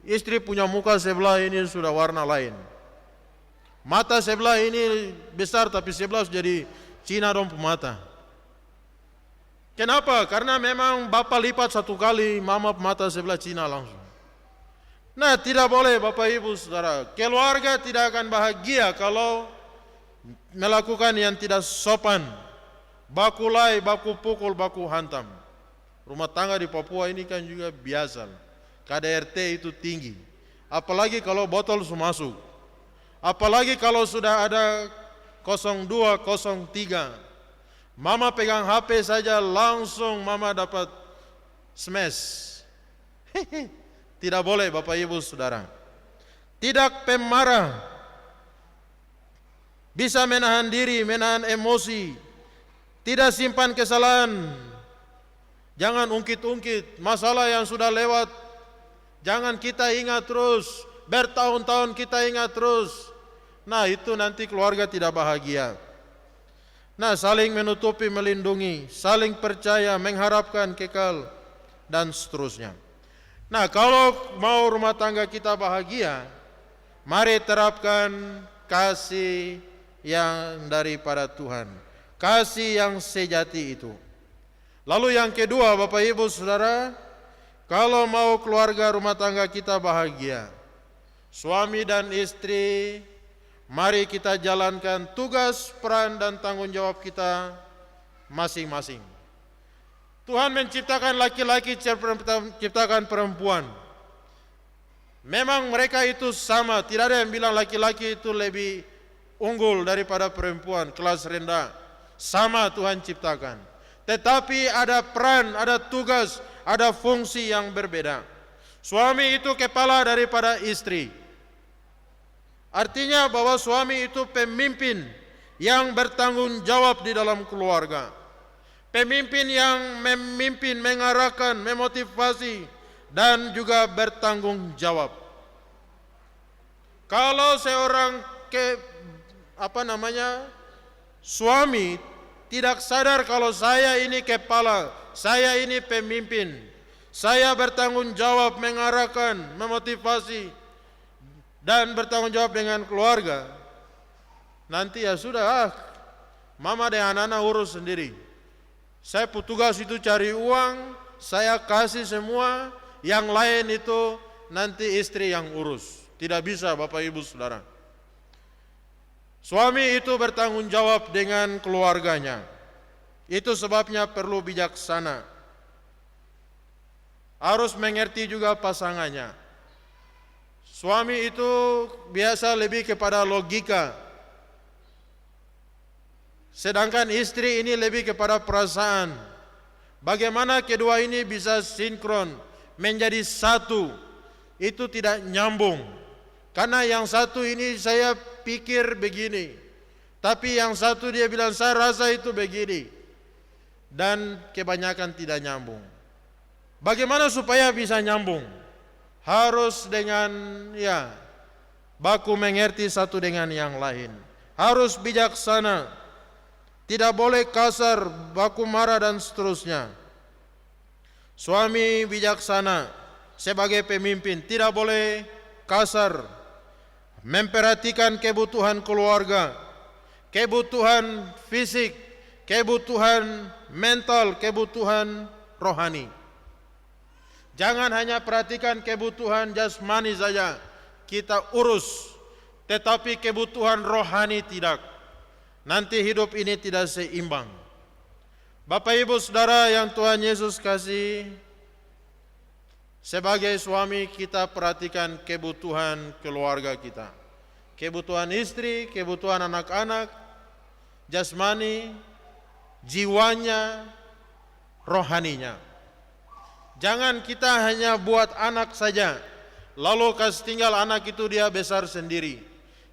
istri punya muka sebelah ini sudah warna lain. Mata sebelah ini besar tapi sebelah jadi Cina dong pemata. Kenapa? Karena memang bapak lipat satu kali, mama mata sebelah Cina langsung. Nah, tidak boleh Bapak Ibu Saudara. Keluarga tidak akan bahagia kalau melakukan yang tidak sopan. Baku lai, baku pukul, baku hantam. Rumah tangga di Papua ini kan juga biasa. KDRT itu tinggi. Apalagi kalau botol sudah masuk. Apalagi kalau sudah ada 02, 03. Mama pegang HP saja langsung mama dapat smash. Tidak boleh Bapak Ibu Saudara. Tidak pemarah. Bisa menahan diri, menahan emosi. Tidak simpan kesalahan. Jangan ungkit-ungkit masalah yang sudah lewat. Jangan kita ingat terus. Bertahun-tahun kita ingat terus. Nah, itu nanti keluarga tidak bahagia. Nah, saling menutupi, melindungi, saling percaya, mengharapkan kekal, dan seterusnya. Nah, kalau mau rumah tangga kita bahagia, mari terapkan kasih yang daripada Tuhan. Kasih yang sejati itu. Lalu yang kedua, Bapak Ibu Saudara, kalau mau keluarga rumah tangga kita bahagia, suami dan istri, mari kita jalankan tugas, peran, dan tanggung jawab kita masing-masing. Tuhan menciptakan laki-laki, ciptakan perempuan. Memang mereka itu sama, tidak ada yang bilang laki-laki itu lebih unggul daripada perempuan, kelas rendah. Sama Tuhan ciptakan. Tetapi ada peran, ada tugas, ada fungsi yang berbeda. Suami itu kepala daripada istri. Artinya bahwa suami itu pemimpin yang bertanggung jawab di dalam keluarga. Pemimpin yang memimpin, mengarahkan, memotivasi, dan juga bertanggung jawab. Kalau seorang suami tidak sadar kalau saya ini kepala, saya ini pemimpin, saya bertanggung jawab, mengarahkan, memotivasi, dan bertanggung jawab dengan keluarga, nanti ya sudah, mama dan anak-anak urus sendiri. Saya petugas itu cari uang, saya kasih semua, yang lain itu nanti istri yang urus. Tidak bisa Bapak Ibu Saudara. Suami itu bertanggung jawab dengan keluarganya. Itu sebabnya perlu bijaksana. Harus mengerti juga pasangannya. Suami itu biasa lebih kepada logika. Sedangkan istri ini lebih kepada perasaan. Bagaimana kedua ini bisa sinkron, menjadi satu. Itu tidak nyambung. Karena yang satu ini saya pikir begini, tapi yang satu dia bilang saya rasa itu begini. Dan kebanyakan tidak nyambung. Bagaimana supaya bisa nyambung? Harus dengan baku mengerti satu dengan yang lain. Harus bijaksana. tidak boleh kasar, baku marah dan seterusnya. Suami bijaksana sebagai pemimpin tidak boleh kasar, memperhatikan kebutuhan keluarga, kebutuhan fisik, kebutuhan mental, kebutuhan rohani. Jangan hanya perhatikan kebutuhan jasmani saja kita urus, tetapi kebutuhan rohani tidak. Nanti hidup ini tidak seimbang. Bapak Ibu Saudara yang Tuhan Yesus kasih, sebagai suami kita perhatikan kebutuhan keluarga kita. Kebutuhan istri, kebutuhan anak-anak, jasmani, jiwanya, rohaninya. Jangan kita hanya buat anak saja, lalu kasih tinggal anak itu dia besar sendiri.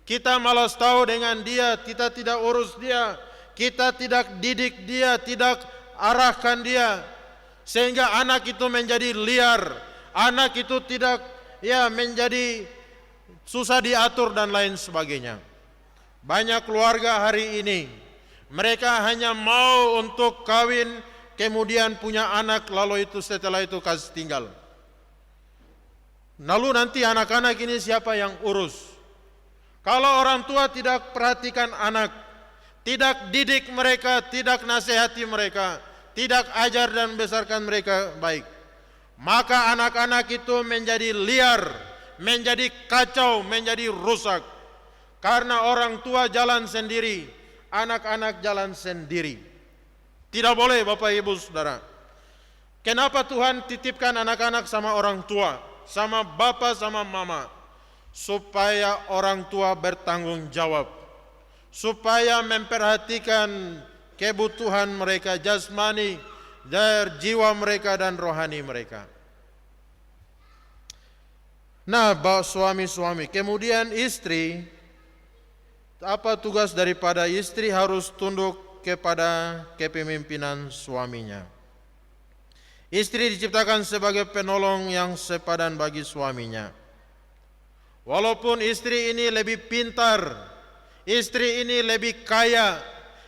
Kita malas tahu dengan dia, kita tidak urus dia, kita tidak didik dia, tidak arahkan dia, sehingga anak itu menjadi liar, anak itu tidak menjadi susah diatur dan lain sebagainya. Banyak keluarga hari ini mereka hanya mau untuk kawin, kemudian punya anak, lalu itu setelah itu kasih tinggal. Lalu nanti anak-anak ini siapa yang urus? Kalau orang tua tidak perhatikan anak, tidak didik mereka, tidak nasihati mereka, tidak ajar dan besarkan mereka baik, maka anak-anak itu menjadi liar, menjadi kacau, menjadi rusak. Karena orang tua jalan sendiri, anak-anak jalan sendiri. Tidak boleh Bapak Ibu Saudara. Kenapa Tuhan titipkan anak-anak sama orang tua, sama bapak, sama mama? Supaya orang tua bertanggung jawab, supaya memperhatikan kebutuhan mereka jasmani, dari jiwa mereka dan rohani mereka. Nah, suami-suami, kemudian istri, apa tugas daripada istri? Harus tunduk kepada kepemimpinan suaminya. Istri diciptakan sebagai penolong yang sepadan bagi suaminya. Walaupun istri ini lebih pintar, istri ini lebih kaya,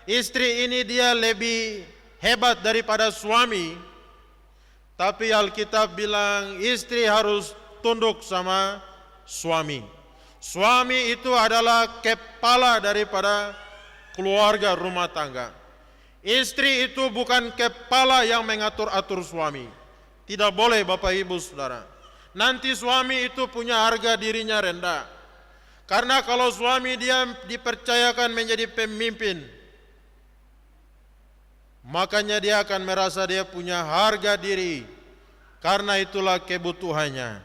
istri ini dia lebih hebat daripada suami, tapi Alkitab bilang istri harus tunduk sama suami. Suami itu adalah kepala daripada keluarga rumah tangga. Istri itu bukan kepala yang mengatur-atur suami. Tidak boleh Bapak Ibu Saudara. Nanti suami itu punya harga dirinya rendah. Karena kalau suami dia dipercayakan menjadi pemimpin, makanya dia akan merasa dia punya harga diri. Karena itulah kebutuhannya.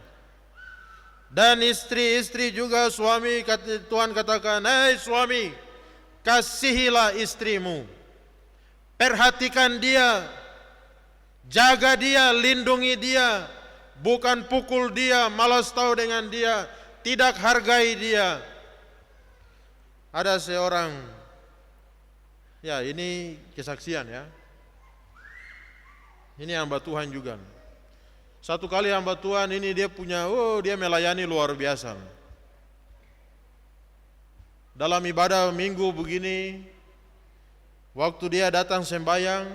Dan istri-istri juga suami, Tuhan katakan, "Hei suami, kasihilah istrimu. Perhatikan dia, jaga dia, lindungi dia, bukan pukul dia, malas tahu dengan dia, tidak hargai dia." Ada seorang, ini kesaksian ya. Ini hamba Tuhan juga. Satu kali hamba Tuhan ini dia punya, dia melayani luar biasa. Dalam ibadah minggu begini, waktu dia datang sembahyang,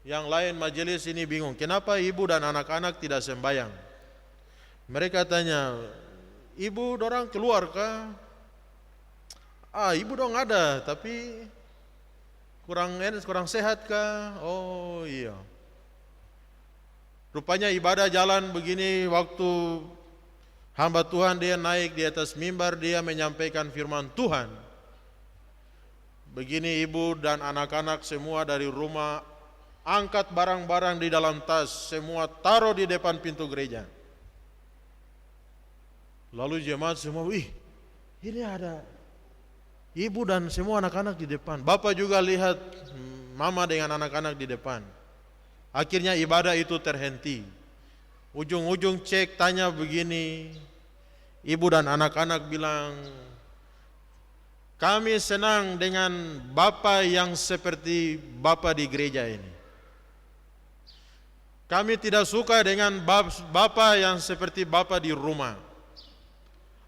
yang lain majelis ini bingung, kenapa ibu dan anak-anak tidak sembahyang? Mereka tanya, ibu dorang keluar kah? Ibu dong ada, tapi kurang sehat kah? Oh iya. Rupanya ibadah jalan begini, waktu hamba Tuhan dia naik di atas mimbar, dia menyampaikan firman Tuhan. Begini ibu dan anak-anak semua dari rumah, angkat barang-barang di dalam tas, semua taruh di depan pintu gereja. Lalu jemaat semua, ini ada ibu dan semua anak-anak di depan. Bapak juga lihat mama dengan anak-anak di depan. Akhirnya ibadah itu terhenti. Ujung-ujung cek tanya begini, ibu dan anak-anak bilang, kami senang dengan Bapak yang seperti Bapak di gereja ini. Kami tidak suka dengan Bapak yang seperti Bapak di rumah.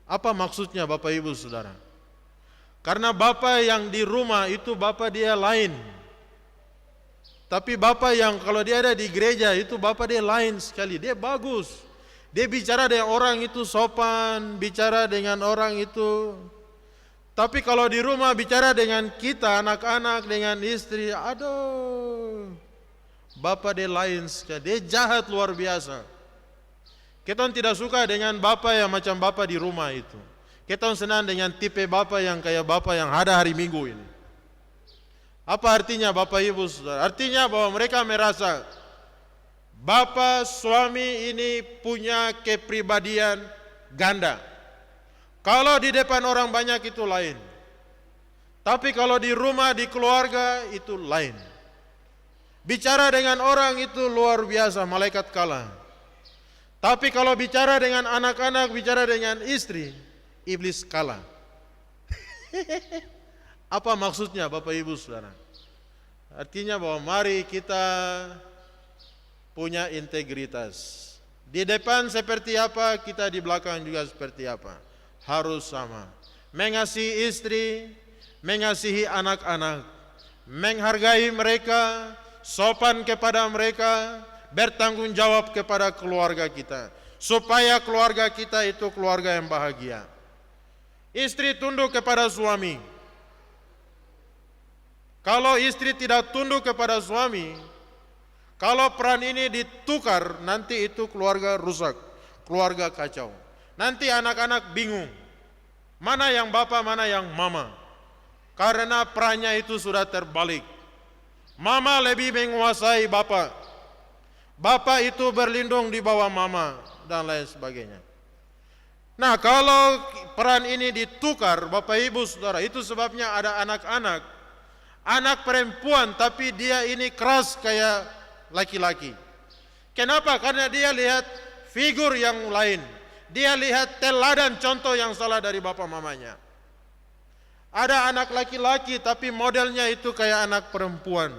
Apa maksudnya Bapak Ibu Saudara? Karena bapa yang di rumah itu bapa dia lain. Tapi bapa yang kalau dia ada di gereja itu bapa dia lain sekali. Dia bagus. Dia bicara dengan orang itu sopan, bicara dengan orang itu. Tapi kalau di rumah bicara dengan kita, anak-anak, dengan istri, aduh, bapa dia lain sekali. Dia jahat luar biasa. Kita tidak suka dengan bapa yang macam bapa di rumah itu. Kita senang dengan tipe bapa yang kayak bapa yang ada hari Minggu ini. Apa artinya Bapak Ibu Saudara? Artinya bahwa mereka merasa bapa suami ini punya kepribadian ganda. Kalau di depan orang banyak itu lain. Tapi kalau di rumah, di keluarga itu lain. Bicara dengan orang itu luar biasa, malaikat kalah. Tapi kalau bicara dengan anak-anak, bicara dengan istri, iblis kalah. Apa maksudnya Bapak Ibu Saudara? Artinya bahwa mari kita punya integritas. Di depan seperti apa, kita di belakang juga seperti apa. Harus sama. Mengasihi istri, mengasihi anak-anak, menghargai mereka, sopan kepada mereka, bertanggung jawab kepada keluarga kita. Supaya keluarga kita itu keluarga yang bahagia. Istri tunduk kepada suami. Kalau istri tidak tunduk kepada suami, kalau peran ini ditukar, nanti itu keluarga rusak, keluarga kacau. Nanti anak-anak bingung, mana yang bapak, mana yang mama. Karena perannya itu sudah terbalik. Mama lebih menguasai bapak. Bapak itu berlindung di bawah mama, dan lain sebagainya. Nah, kalau peran ini ditukar, Bapak Ibu Saudara, itu sebabnya ada anak-anak, anak perempuan, tapi dia ini keras kayak laki-laki. Kenapa? Karena dia lihat figur yang lain. Dia lihat teladan contoh yang salah dari bapak mamanya. Ada anak laki-laki tapi modelnya itu kayak anak perempuan.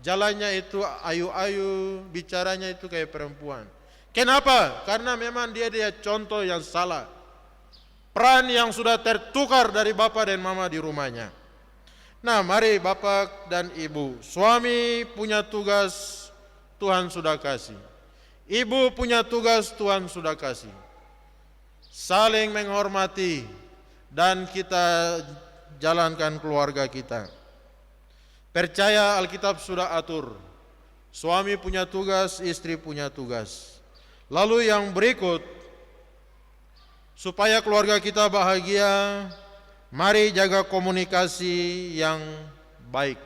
Jalannya itu ayu-ayu, bicaranya itu kayak perempuan. Kenapa? Karena memang dia contoh yang salah. Peran yang sudah tertukar dari bapak dan mama di rumahnya. Nah, mari bapak dan ibu, suami punya tugas, Tuhan sudah kasih. Ibu punya tugas, Tuhan sudah kasih. Saling menghormati dan kita jalankan keluarga kita. Percaya Alkitab sudah atur. Suami punya tugas, istri punya tugas. Lalu yang berikut, supaya keluarga kita bahagia, mari jaga komunikasi yang baik.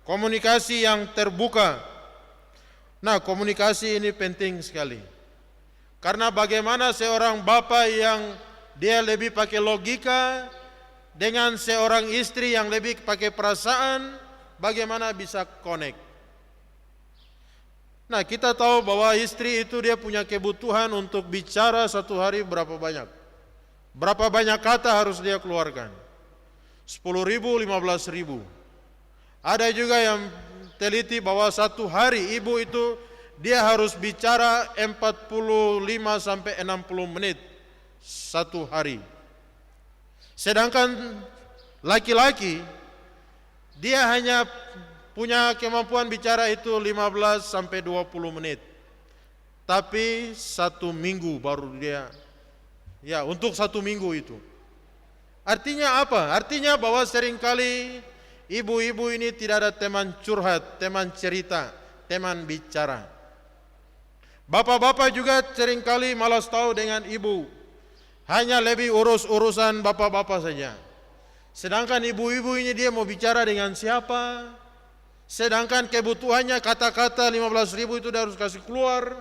Komunikasi yang terbuka. Nah, komunikasi ini penting sekali. Karena bagaimana seorang bapak yang dia lebih pakai logika dengan seorang istri yang lebih pakai perasaan, bagaimana bisa connect? Nah, kita tahu bahwa istri itu dia punya kebutuhan untuk bicara satu hari berapa banyak. Berapa banyak kata harus dia keluarkan? 10.000, 15.000. Ada juga yang teliti bahwa satu hari ibu itu dia harus bicara 45 sampai 60 menit satu hari. Sedangkan laki-laki dia hanya punya kemampuan bicara itu 15 sampai 20 menit. Tapi satu minggu baru dia, ya untuk satu minggu itu. Artinya apa? Artinya bahwa seringkali ibu-ibu ini tidak ada teman curhat, teman cerita, teman bicara. Bapak-bapak juga seringkali malas tahu dengan ibu. Hanya lebih urus-urusan bapak-bapak saja. Sedangkan ibu-ibu ini dia mau bicara dengan siapa? Sedangkan kebutuhannya kata-kata 15.000 itu dia harus kasih keluar.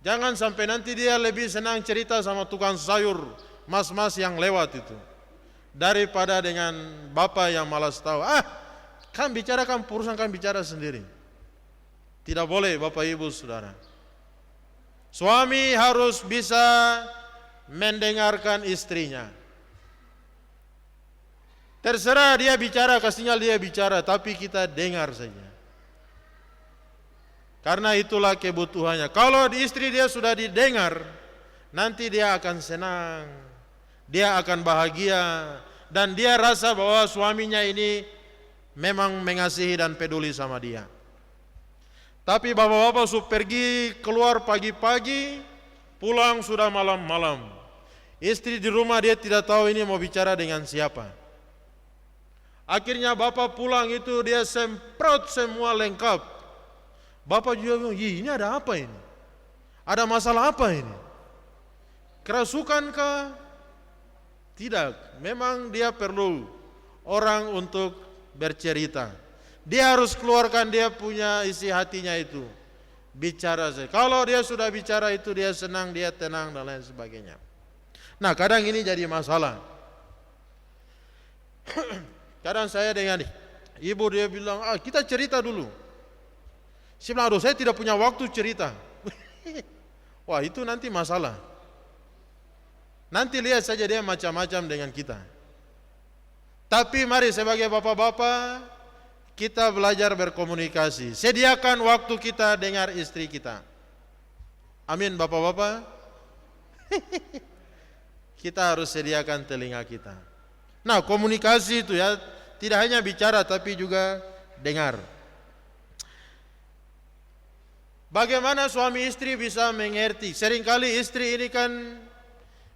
Jangan sampai nanti dia lebih senang cerita sama tukang sayur, mas-mas yang lewat itu, daripada dengan bapak yang malas tahu. Kan bicara, kan urusan, kan bicara sendiri. Tidak boleh Bapak Ibu Saudara. Suami harus bisa mendengarkan istrinya. Terserah dia bicara, kasihnya dia bicara, tapi kita dengar saja. Karena itulah kebutuhannya. Kalau di istri dia sudah didengar, nanti dia akan senang, dia akan bahagia, dan dia rasa bahwa suaminya ini memang mengasihi dan peduli sama dia. Tapi bapak-bapak pergi keluar pagi-pagi, pulang sudah malam-malam. Istri di rumah dia tidak tahu ini mau bicara dengan siapa. Akhirnya bapak pulang itu dia semprot semua lengkap. Bapak juga bilang, ini ada apa ini? Ada masalah apa ini? Kerasukan kah? Tidak, memang dia perlu orang untuk bercerita. Dia harus keluarkan dia punya isi hatinya itu. Bicara saja. Kalau dia sudah bicara itu dia senang, dia tenang dan lain sebagainya. Nah, kadang ini jadi masalah. Kadang saya dengan ibu dia bilang, kita cerita dulu. Saya bilang, aduh saya tidak punya waktu cerita. Wah itu nanti masalah. Nanti lihat saja dia macam-macam dengan kita. Tapi mari sebagai bapak-bapak, kita belajar berkomunikasi. Sediakan waktu kita dengar istri kita. Amin bapak-bapak. Kita harus sediakan telinga kita. Nah komunikasi itu ya, tidak hanya bicara tapi juga dengar. Bagaimana suami istri bisa mengerti? Seringkali istri ini kan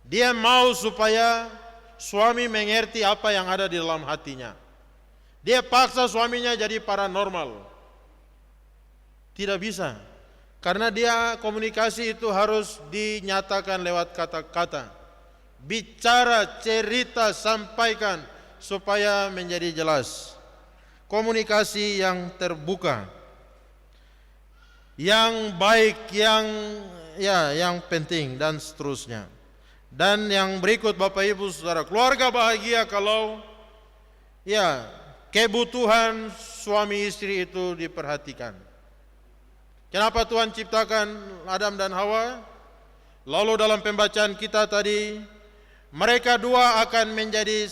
dia mau supaya suami mengerti apa yang ada di dalam hatinya. Dia paksa suaminya jadi paranormal. Tidak bisa. Karena dia komunikasi itu harus dinyatakan lewat kata-kata. Bicara, cerita, sampaikan supaya menjadi jelas. Komunikasi yang terbuka. Yang baik, yang penting dan seterusnya. Dan yang berikut Bapak Ibu Saudara, keluarga bahagia kalau kebutuhan suami istri itu diperhatikan. Kenapa Tuhan ciptakan Adam dan Hawa? Lalu dalam pembacaan kita tadi, mereka dua akan menjadi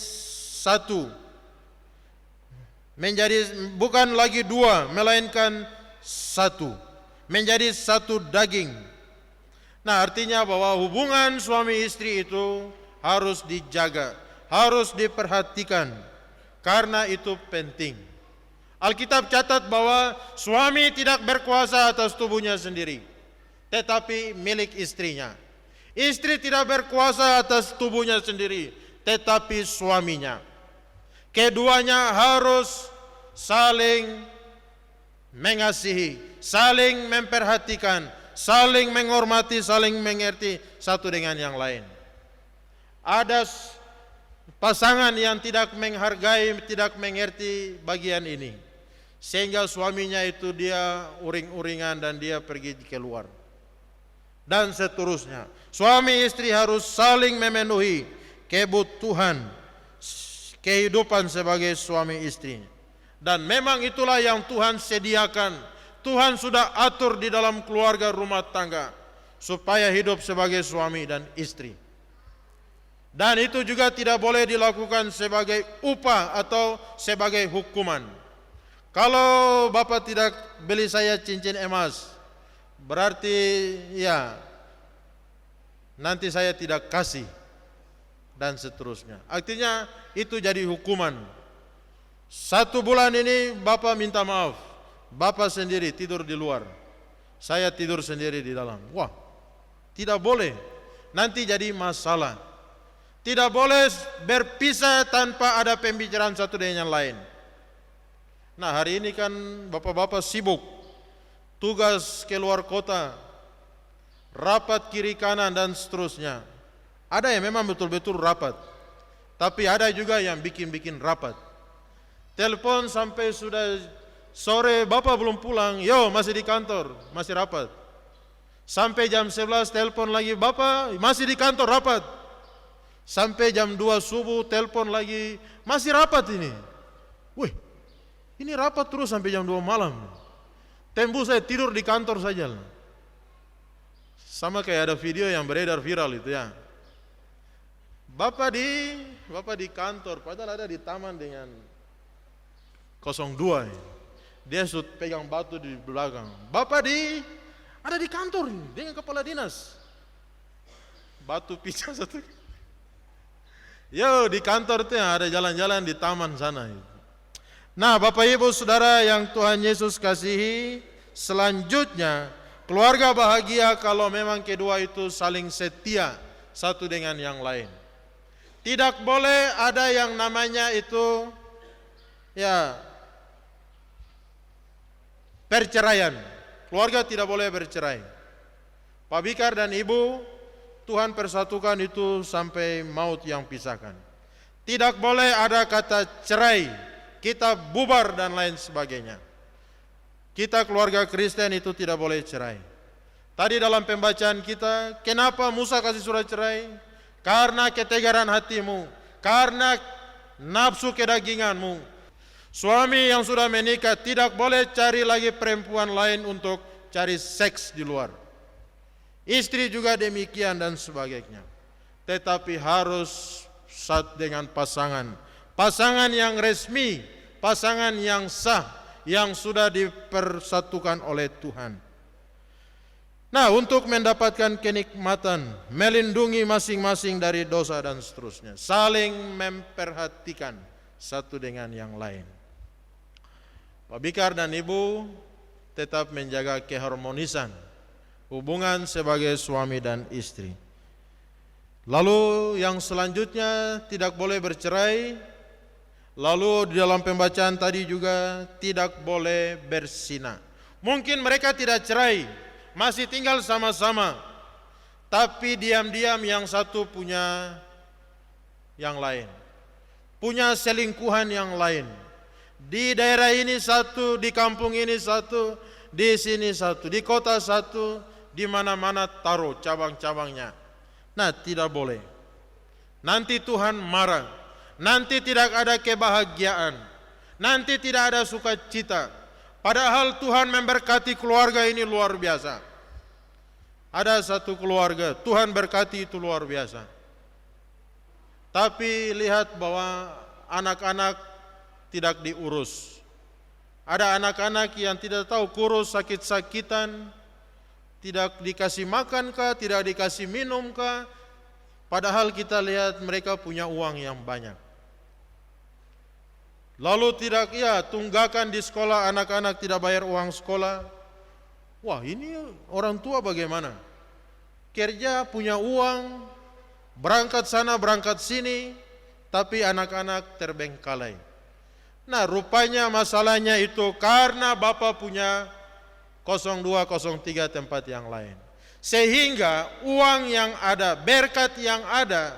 satu. Bukan lagi dua, melainkan satu. Menjadi satu daging. Nah artinya bahwa hubungan suami istri itu harus dijaga, harus diperhatikan, karena itu penting. Alkitab catat bahwa suami tidak berkuasa atas tubuhnya sendiri, tetapi milik istrinya. Istri tidak berkuasa atas tubuhnya sendiri, tetapi suaminya. Keduanya harus saling mengasihi, saling memperhatikan, saling menghormati, saling mengerti satu dengan yang lain. Ada pasangan yang tidak menghargai, tidak mengerti bagian ini, sehingga suaminya itu dia uring-uringan dan dia pergi keluar. Dan seterusnya. Suami istri harus saling memenuhi kebutuhan kehidupan sebagai suami istri. Dan memang itulah yang Tuhan sediakan. Tuhan sudah atur di dalam keluarga rumah tangga supaya hidup sebagai suami dan istri. Dan itu juga tidak boleh dilakukan sebagai upah atau sebagai hukuman. Kalau Bapak tidak beli saya cincin emas, berarti nanti saya tidak kasih dan seterusnya. Artinya itu jadi hukuman. 1 bulan ini Bapak minta maaf, Bapak sendiri tidur di luar, saya tidur sendiri di dalam. Wah, tidak boleh. Nanti jadi masalah. Tidak boleh berpisah tanpa ada pembicaraan satu dengan yang lain. Nah hari ini kan bapak-bapak sibuk, tugas keluar kota, rapat kiri kanan dan seterusnya. Ada yang memang betul-betul rapat, tapi ada juga yang bikin-bikin rapat. Telepon sampai sudah sore, Bapak belum pulang, yo masih di kantor, masih rapat. Sampai jam 11 telepon lagi, Bapak masih di kantor rapat. Sampai jam 2 subuh telepon lagi, masih rapat ini. Wih, ini rapat terus sampai jam 2 malam. Tembus saya tidur di kantor saja. Sama kayak ada video yang beredar viral itu ya. Bapak di kantor, padahal ada di taman dengan 02. Dia sudah pegang batu di belakang. Bapak ada di kantor dengan kepala dinas. Batu pecah satu. Yo, di kantor itu yang ada jalan-jalan di taman sana. Nah, Bapak Ibu Saudara yang Tuhan Yesus kasihi, selanjutnya keluarga bahagia kalau memang kedua itu saling setia satu dengan yang lain. Tidak boleh ada yang namanya itu ya perceraian. Keluarga tidak boleh bercerai. Pak Bikar dan Ibu, Tuhan persatukan itu sampai maut yang pisahkan. Tidak boleh ada kata cerai, kita bubar dan lain sebagainya. Kita keluarga Kristen itu tidak boleh cerai. Tadi dalam pembacaan kita, kenapa Musa kasih surat cerai? Karena ketegaran hatimu, karena nafsu kedaginganmu. Suami yang sudah menikah tidak boleh cari lagi perempuan lain untuk cari seks di luar. Istri juga demikian dan sebagainya. Tetapi harus satu dengan pasangan. Pasangan yang resmi, pasangan yang sah, yang sudah dipersatukan oleh Tuhan. Nah, untuk mendapatkan kenikmatan, melindungi masing-masing dari dosa dan seterusnya, saling memperhatikan satu dengan yang lain. Pak Bikar dan Ibu tetap menjaga keharmonisan hubungan sebagai suami dan istri. Lalu yang selanjutnya tidak boleh bercerai. Lalu di dalam pembacaan tadi juga tidak boleh berzina. Mungkin mereka tidak cerai, masih tinggal sama-sama, tapi diam-diam yang satu punya yang lain, punya selingkuhan yang lain. Di daerah ini satu, di kampung ini satu, di sini satu, di kota satu, di mana-mana taruh cabang-cabangnya. Nah, tidak boleh. Nanti Tuhan marah. Nanti tidak ada kebahagiaan. Nanti tidak ada sukacita. Padahal Tuhan memberkati keluarga ini luar biasa. Ada satu keluarga, Tuhan berkati itu luar biasa. Tapi lihat bahwa anak-anak tidak diurus. Ada anak-anak yang tidak tahu kurus, sakit-sakitan, tidak dikasih makan kah, tidak dikasih minum kah. Padahal kita lihat mereka punya uang yang banyak. Lalu tidak, ya tunggakan di sekolah, anak-anak tidak bayar uang sekolah. Wah, ini orang tua bagaimana? Kerja, punya uang, berangkat sana, berangkat sini, tapi anak-anak terbengkalai. Nah, rupanya masalahnya itu karena Bapak punya 02, 03 tempat yang lain. Sehingga uang yang ada, berkat yang ada,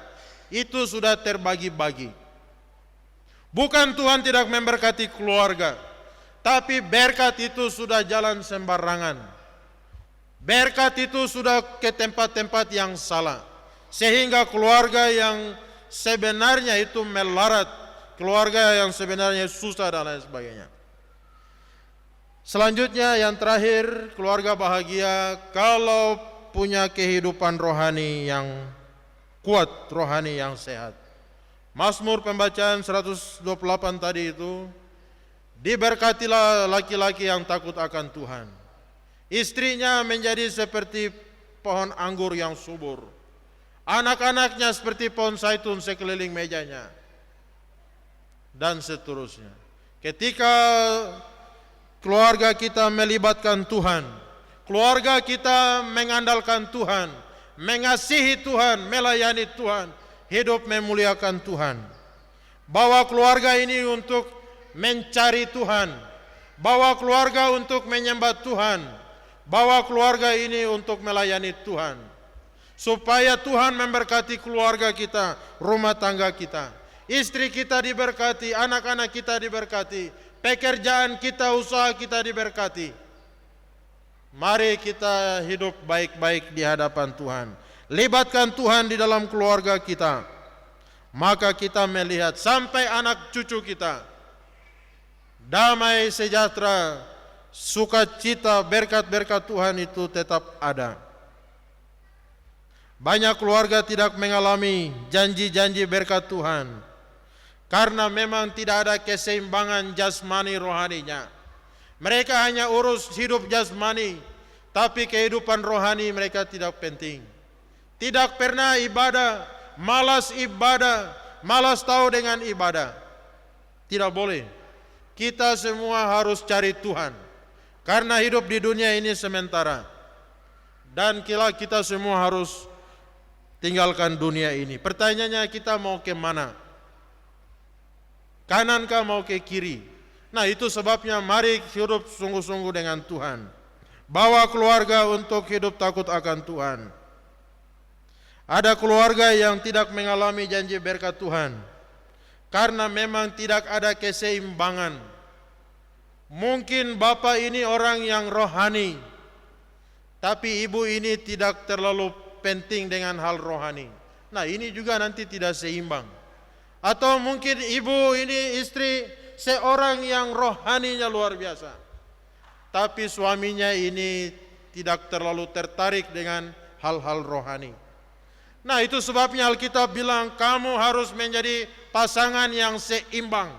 itu sudah terbagi-bagi. Bukan Tuhan tidak memberkati keluarga, tapi berkat itu sudah jalan sembarangan. Berkat itu sudah ke tempat-tempat yang salah. Sehingga keluarga yang sebenarnya itu melarat, keluarga yang sebenarnya susah dan lain sebagainya. Selanjutnya yang terakhir, keluarga bahagia kalau punya kehidupan rohani yang kuat, rohani yang sehat. Mazmur pembacaan 128 tadi itu, diberkatilah laki-laki yang takut akan Tuhan. Istrinya menjadi seperti pohon anggur yang subur. Anak-anaknya seperti pohon zaitun sekeliling mejanya. Dan seterusnya. Ketika keluarga kita melibatkan Tuhan, keluarga kita mengandalkan Tuhan, mengasihi Tuhan, melayani Tuhan, hidup memuliakan Tuhan. Bawa keluarga ini untuk mencari Tuhan, bawa keluarga untuk menyembah Tuhan, bawa keluarga ini untuk melayani Tuhan, supaya Tuhan memberkati keluarga kita, rumah tangga kita. Istri kita diberkati, anak-anak kita diberkati, pekerjaan kita, usaha kita diberkati. Mari kita hidup baik-baik di hadapan Tuhan. Libatkan Tuhan di dalam keluarga kita. Maka kita melihat sampai anak cucu kita. Damai sejahtera, sukacita, berkat-berkat Tuhan itu tetap ada. Banyak keluarga tidak mengalami janji-janji berkat Tuhan. Karena memang tidak ada keseimbangan jasmani rohaninya. Mereka hanya urus hidup jasmani, tapi kehidupan rohani mereka tidak penting. Tidak pernah ibadah, malas ibadah, malas tahu dengan ibadah. Tidak boleh. Kita semua harus cari Tuhan. Karena hidup di dunia ini sementara. Dan kita semua harus tinggalkan dunia ini. Pertanyaannya, kita mau ke mana? Kanankah mau ke kiri? Nah, itu sebabnya mari hidup sungguh-sungguh dengan Tuhan. Bawa keluarga untuk hidup takut akan Tuhan. Ada keluarga yang tidak mengalami janji berkat Tuhan karena memang tidak ada keseimbangan. Mungkin bapak ini orang yang rohani, tapi ibu ini tidak terlalu penting dengan hal rohani. Nah, ini juga nanti tidak seimbang. Atau mungkin ibu ini istri seorang yang rohaninya luar biasa, tapi suaminya ini tidak terlalu tertarik dengan hal-hal rohani. Nah, itu sebabnya Alkitab bilang kamu harus menjadi pasangan yang seimbang,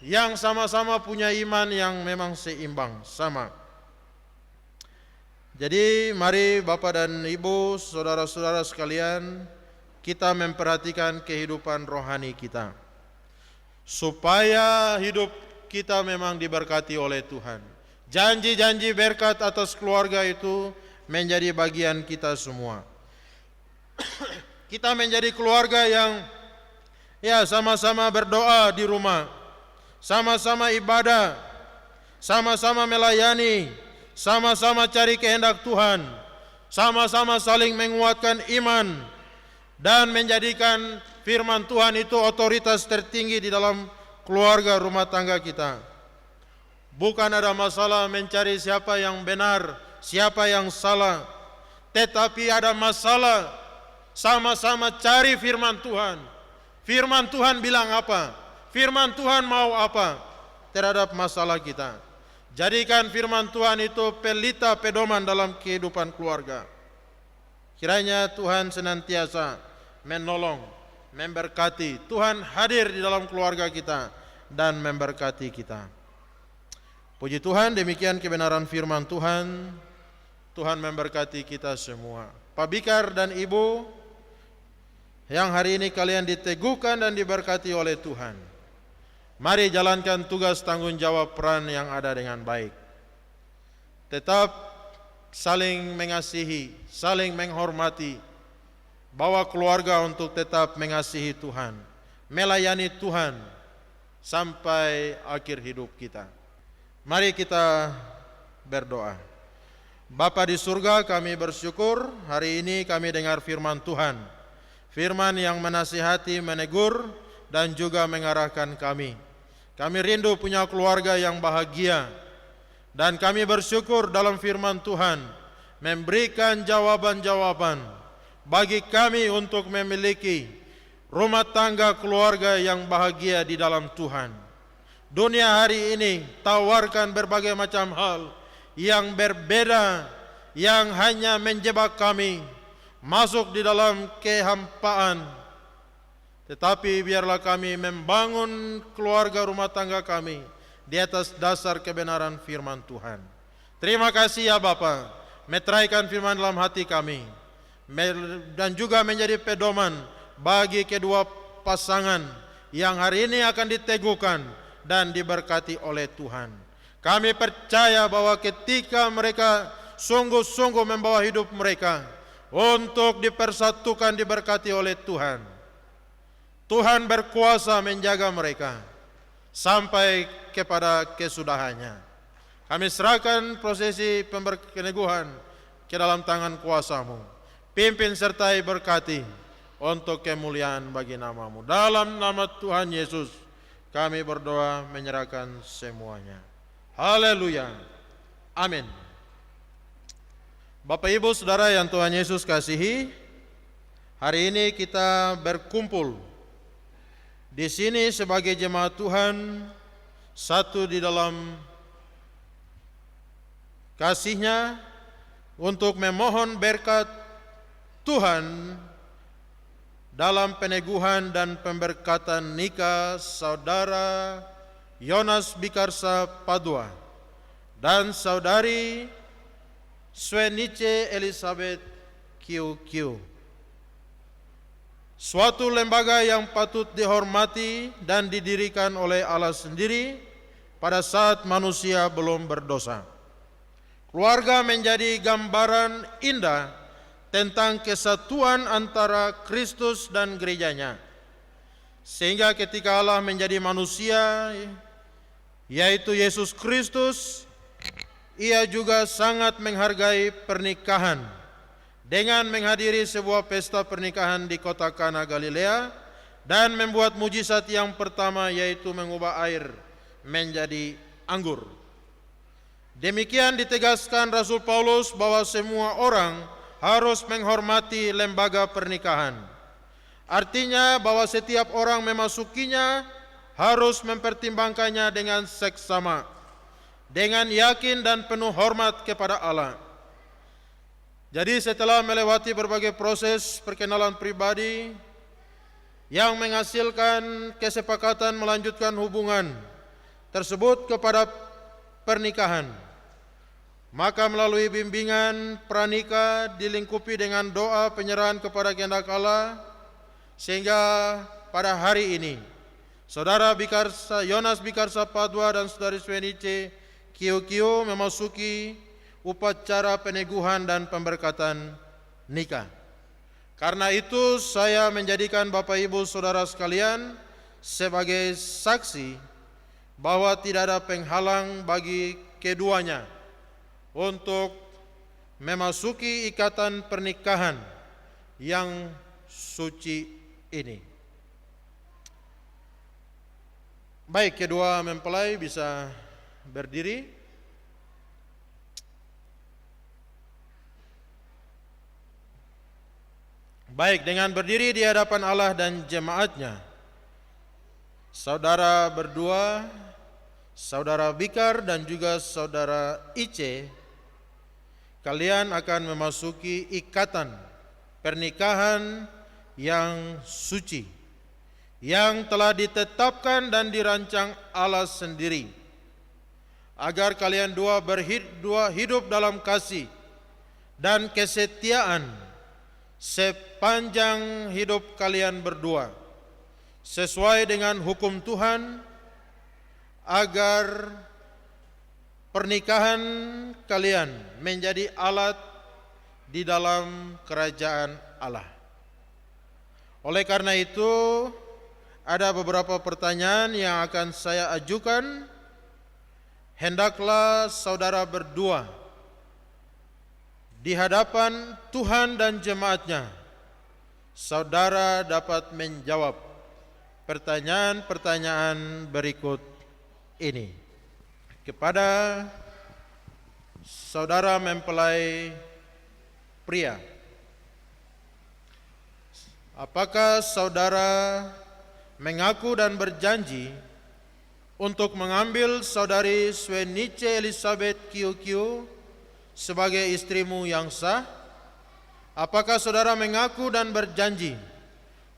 yang sama-sama punya iman yang memang seimbang, sama. Jadi mari Bapak dan Ibu, saudara-saudara sekalian, kita memperhatikan kehidupan rohani kita, supaya hidup kita memang diberkati oleh Tuhan. Janji-janji berkat atas keluarga itu menjadi bagian kita semua. Kita menjadi keluarga yang sama-sama berdoa di rumah, sama-sama ibadah, sama-sama melayani, sama-sama cari kehendak Tuhan, sama-sama saling menguatkan iman, dan menjadikan firman Tuhan itu otoritas tertinggi di dalam keluarga rumah tangga kita. Bukan ada masalah mencari siapa yang benar, siapa yang salah, tetapi ada masalah sama-sama cari firman Tuhan. Firman Tuhan bilang apa? Firman Tuhan mau apa terhadap masalah kita. Jadikan firman Tuhan itu pelita pedoman dalam kehidupan keluarga. Kiranya Tuhan senantiasa menolong, memberkati. Tuhan hadir di dalam keluarga kita dan memberkati kita. Puji Tuhan, demikian kebenaran firman Tuhan. Tuhan memberkati kita semua. Pak Bikar dan Ibu, yang hari ini kalian diteguhkan dan diberkati oleh Tuhan, mari jalankan tugas tanggung jawab peran yang ada dengan baik. Tetap saling mengasihi, saling menghormati. Bawa keluarga untuk tetap mengasihi Tuhan, melayani Tuhan sampai akhir hidup kita. Mari kita berdoa. Bapa di surga, kami bersyukur hari ini kami dengar firman Tuhan. Firman yang menasihati, menegur, dan juga mengarahkan kami. Kami rindu punya keluarga yang bahagia. Dan kami bersyukur dalam firman Tuhan memberikan jawaban-jawaban bagi kami untuk memiliki rumah tangga keluarga yang bahagia di dalam Tuhan. Dunia hari ini tawarkan berbagai macam hal yang berbeda, yang hanya menjebak kami masuk di dalam kehampaan. Tetapi biarlah kami membangun keluarga rumah tangga kami di atas dasar kebenaran firman Tuhan. Terima kasih ya Bapa, meteraikan firman dalam hati kami, dan juga menjadi pedoman bagi kedua pasangan yang hari ini akan diteguhkan dan diberkati oleh Tuhan. Kami percaya bahwa ketika mereka sungguh-sungguh membawa hidup mereka untuk dipersatukan, diberkati oleh Tuhan, Tuhan berkuasa menjaga mereka sampai kepada kesudahannya. Kami serahkan prosesi peneguhan ke dalam tangan kuasa-Mu. Pimpin sertai berkati untuk kemuliaan bagi nama-Mu. Dalam nama Tuhan Yesus kami berdoa menyerahkan semuanya. Haleluya. Amin. Bapak Ibu Saudara yang Tuhan Yesus kasihi, hari ini kita berkumpul di sini sebagai jemaat Tuhan, satu di dalam kasih-Nya untuk memohon berkat Tuhan dalam peneguhan dan pemberkatan nikah saudara Yonas Bikarsa Padua dan saudari Swenice Elizabeth Kiu. suatu lembaga yang patut dihormati dan didirikan oleh Allah sendiri pada saat manusia belum berdosa. Keluarga menjadi gambaran indah tentang kesatuan antara Kristus dan gerejanya. Sehingga ketika Allah menjadi manusia, yaitu Yesus Kristus, Ia juga sangat menghargai pernikahan dengan menghadiri sebuah pesta pernikahan di kota Kana Galilea dan membuat mujizat yang pertama, yaitu mengubah air menjadi anggur. Demikian ditegaskan Rasul Paulus bahwa semua orang harus menghormati lembaga pernikahan. Artinya bahwa setiap orang memasukinya harus mempertimbangkannya dengan seksama, dengan yakin dan penuh hormat kepada Allah. Jadi setelah melewati berbagai proses perkenalan pribadi yang menghasilkan kesepakatan melanjutkan hubungan tersebut kepada pernikahan, maka melalui bimbingan pranikah dilingkupi dengan doa penyerahan kepada kehendak Allah, sehingga pada hari ini Saudara Bikarsa Yonas Bikarsa Padua dan Saudari Swenice Kio memasuki upacara peneguhan dan pemberkatan nikah. Karena itu saya menjadikan Bapak Ibu Saudara sekalian sebagai saksi bahwa tidak ada penghalang bagi keduanya untuk memasuki ikatan pernikahan yang suci ini. Baik, kedua mempelai bisa berdiri. Baik, dengan berdiri di hadapan Allah dan jemaatnya, saudara berdua, saudara Bikar dan juga saudara Ice, kalian akan memasuki ikatan pernikahan yang suci, yang telah ditetapkan dan dirancang Allah sendiri, agar kalian dua hidup dalam kasih dan kesetiaan sepanjang hidup kalian berdua, sesuai dengan hukum Tuhan, agar pernikahan kalian menjadi alat di dalam kerajaan Allah. Oleh karena itu, ada beberapa pertanyaan yang akan saya ajukan. Hendaklah saudara berdua di hadapan Tuhan dan jemaatnya, saudara dapat menjawab pertanyaan-pertanyaan berikut ini. Kepada saudara mempelai pria, apakah saudara mengaku dan berjanji untuk mengambil saudari Swenice Elizabeth Kio sebagai istrimu yang sah? Apakah saudara mengaku dan berjanji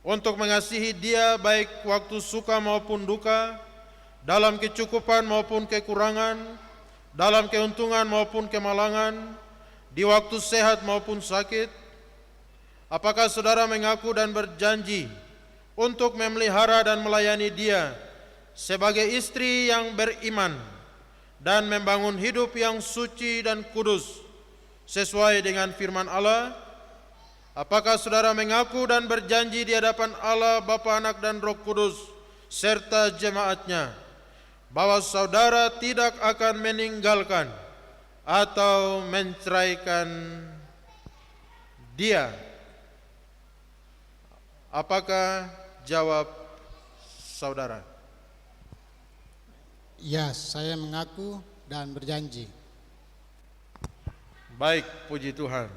untuk mengasihi dia baik waktu suka maupun duka, dalam kecukupan maupun kekurangan, dalam keuntungan maupun kemalangan, di waktu sehat maupun sakit? Apakah saudara mengaku dan berjanji untuk memelihara dan melayani dia sebagai istri yang beriman dan membangun hidup yang suci dan kudus sesuai dengan firman Allah? Apakah saudara mengaku dan berjanji di hadapan Allah Bapa, Anak dan Roh Kudus serta jemaatnya bahwa saudara tidak akan meninggalkan atau menceraikan dia? Apakah jawab saudara? Ya, saya mengaku dan berjanji. Baik, puji Tuhan.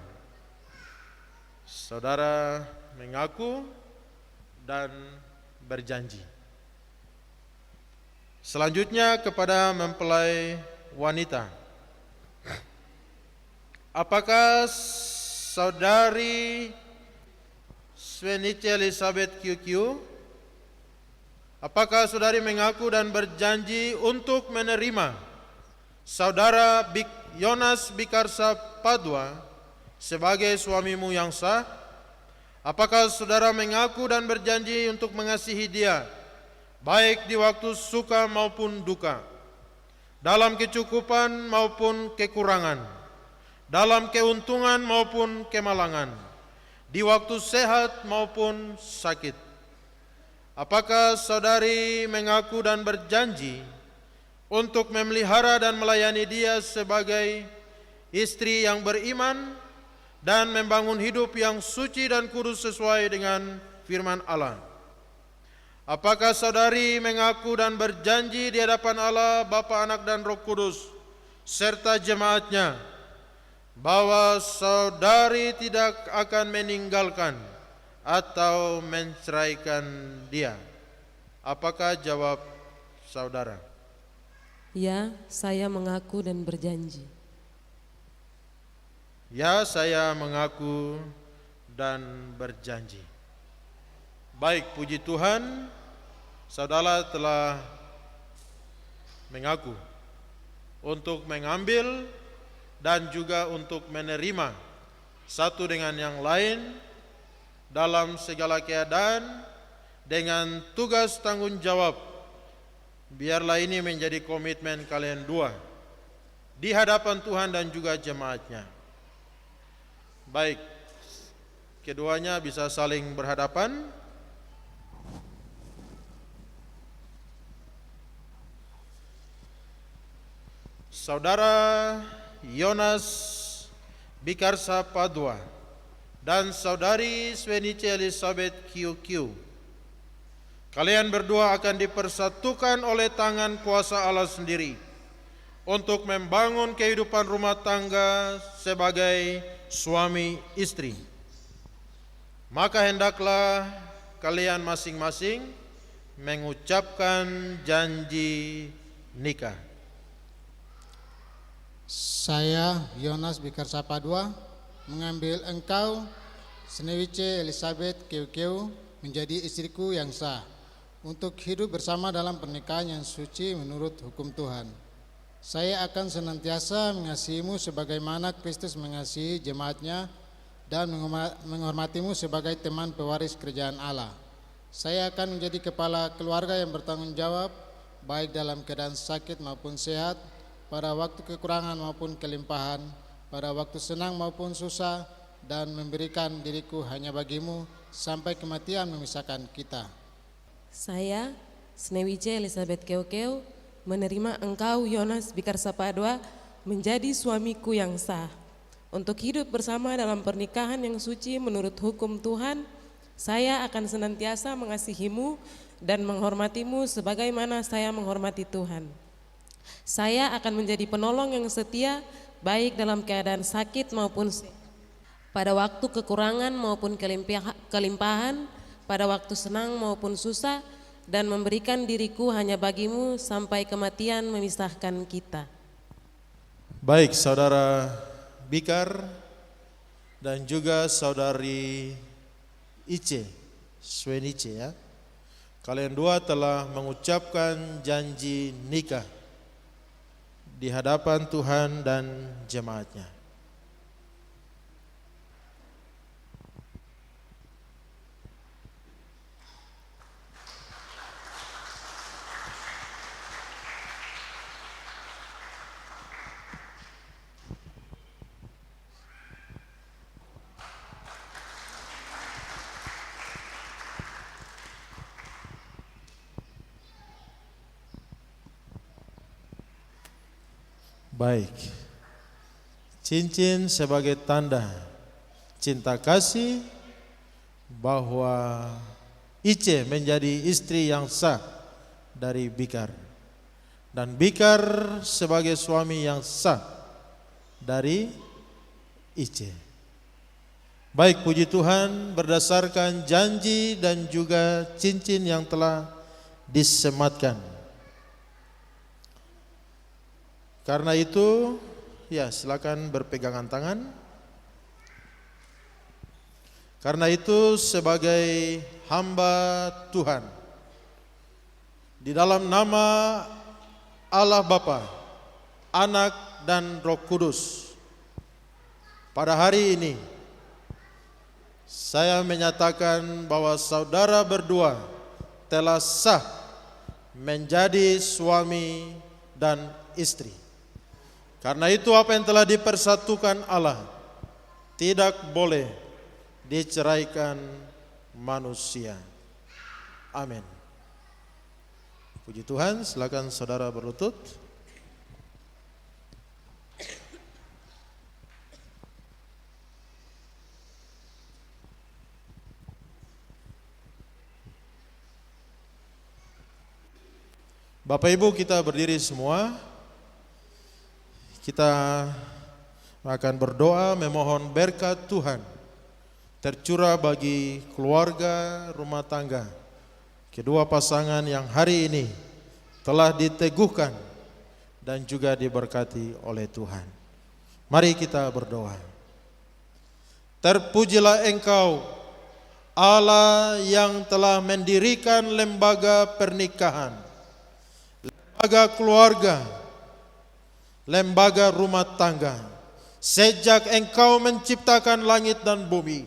Saudara mengaku dan berjanji. Selanjutnya kepada mempelai wanita. Apakah saudari Swenice Elizabeth Kio, apakah saudari mengaku dan berjanji untuk menerima saudara Yonas Bikarsa Padua sebagai suamimu yang sah? Apakah saudara mengaku dan berjanji untuk mengasihi dia, baik di waktu suka maupun duka, dalam kecukupan maupun kekurangan, dalam keuntungan maupun kemalangan, di waktu sehat maupun sakit? Apakah saudari mengaku dan berjanji untuk memelihara dan melayani dia sebagai istri yang beriman dan membangun hidup yang suci dan kudus sesuai dengan firman Allah? Apakah saudari mengaku dan berjanji di hadapan Allah, Bapa, Anak, dan Roh Kudus, serta jemaatnya, bahwa saudari tidak akan meninggalkan atau menceraikan dia? Apakah jawab saudara? Ya, saya mengaku dan berjanji. Ya, saya mengaku dan berjanji. Baik, puji Tuhan, saudara telah mengaku untuk mengambil dan juga untuk menerima satu dengan yang lain dalam segala keadaan dengan tugas tanggung jawab. Biarlah ini menjadi komitmen kalian dua di hadapan Tuhan dan juga jemaatnya. Baik, keduanya bisa saling berhadapan. Saudara Yonas Bikarsa Padua dan saudari Swenice Elizabeth QQ, kalian berdua akan dipersatukan oleh tangan kuasa Allah sendiri untuk membangun kehidupan rumah tangga sebagai suami istri. Maka hendaklah kalian masing-masing mengucapkan janji nikah. Saya, Yonas Bikarsa Padua, mengambil engkau, Swenice Elizabeth QQ, menjadi istriku yang sah, untuk hidup bersama dalam pernikahan yang suci menurut hukum Tuhan. Saya akan senantiasa mengasihimu sebagaimana Kristus mengasihi jemaatnya dan menghormatimu sebagai teman pewaris kerajaan Allah. Saya akan menjadi kepala keluarga yang bertanggung jawab, baik dalam keadaan sakit maupun sehat, pada waktu kekurangan maupun kelimpahan, pada waktu senang maupun susah, dan memberikan diriku hanya bagimu sampai kematian memisahkan kita. Saya, Swenice Elizabeth QQ, menerima engkau, Yonas Bikarsa Padua, menjadi suamiku yang sah, untuk hidup bersama dalam pernikahan yang suci menurut hukum Tuhan. Saya akan senantiasa mengasihimu dan menghormatimu sebagaimana saya menghormati Tuhan. Saya akan menjadi penolong yang setia, baik dalam keadaan sakit maupun sehat, pada waktu kekurangan maupun kelimpahan, pada waktu senang maupun susah, dan memberikan diriku hanya bagimu sampai kematian memisahkan kita. Baik, saudara Bikar dan juga saudari Ice, Swenice ya. Kalian dua telah mengucapkan janji nikah di hadapan Tuhan dan jemaatnya. Baik, cincin sebagai tanda cinta kasih bahwa Ice menjadi istri yang sah dari Bikar, dan Bikar sebagai suami yang sah dari Ice. Baik, puji Tuhan, berdasarkan janji dan juga cincin yang telah disematkan. Karena itu, ya silakan berpegangan tangan. Karena itu sebagai hamba Tuhan, di dalam nama Allah Bapa, Anak, dan Roh Kudus, pada hari ini saya menyatakan bahwa saudara berdua telah sah menjadi suami dan istri. Karena itu apa yang telah dipersatukan Allah tidak boleh diceraikan manusia. Amin. Puji Tuhan, silakan saudara berlutut. Bapak Ibu, kita berdiri semua. Kita akan berdoa memohon berkat Tuhan tercurah bagi keluarga rumah tangga kedua pasangan yang hari ini telah diteguhkan dan juga diberkati oleh Tuhan. Mari kita berdoa. Terpujilah Engkau, Allah yang telah mendirikan lembaga pernikahan, lembaga keluarga, lembaga rumah tangga. Sejak Engkau menciptakan langit dan bumi,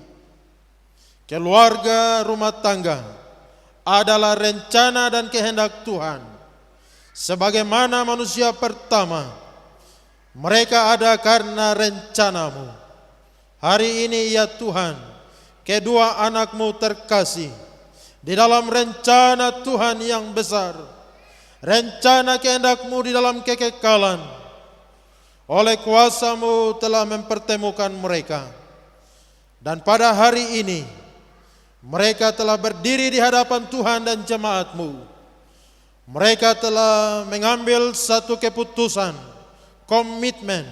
keluarga rumah tangga adalah rencana dan kehendak Tuhan. Sebagaimana manusia pertama, mereka ada karena rencana-Mu. Hari ini ya Tuhan, kedua anak-Mu terkasih di dalam rencana Tuhan yang besar, rencana kehendak-Mu di dalam kekekalan. Oleh kuasa-Mu telah mempertemukan mereka. Dan pada hari ini mereka telah berdiri di hadapan Tuhan dan jemaat-Mu. Mereka telah mengambil satu keputusan, komitmen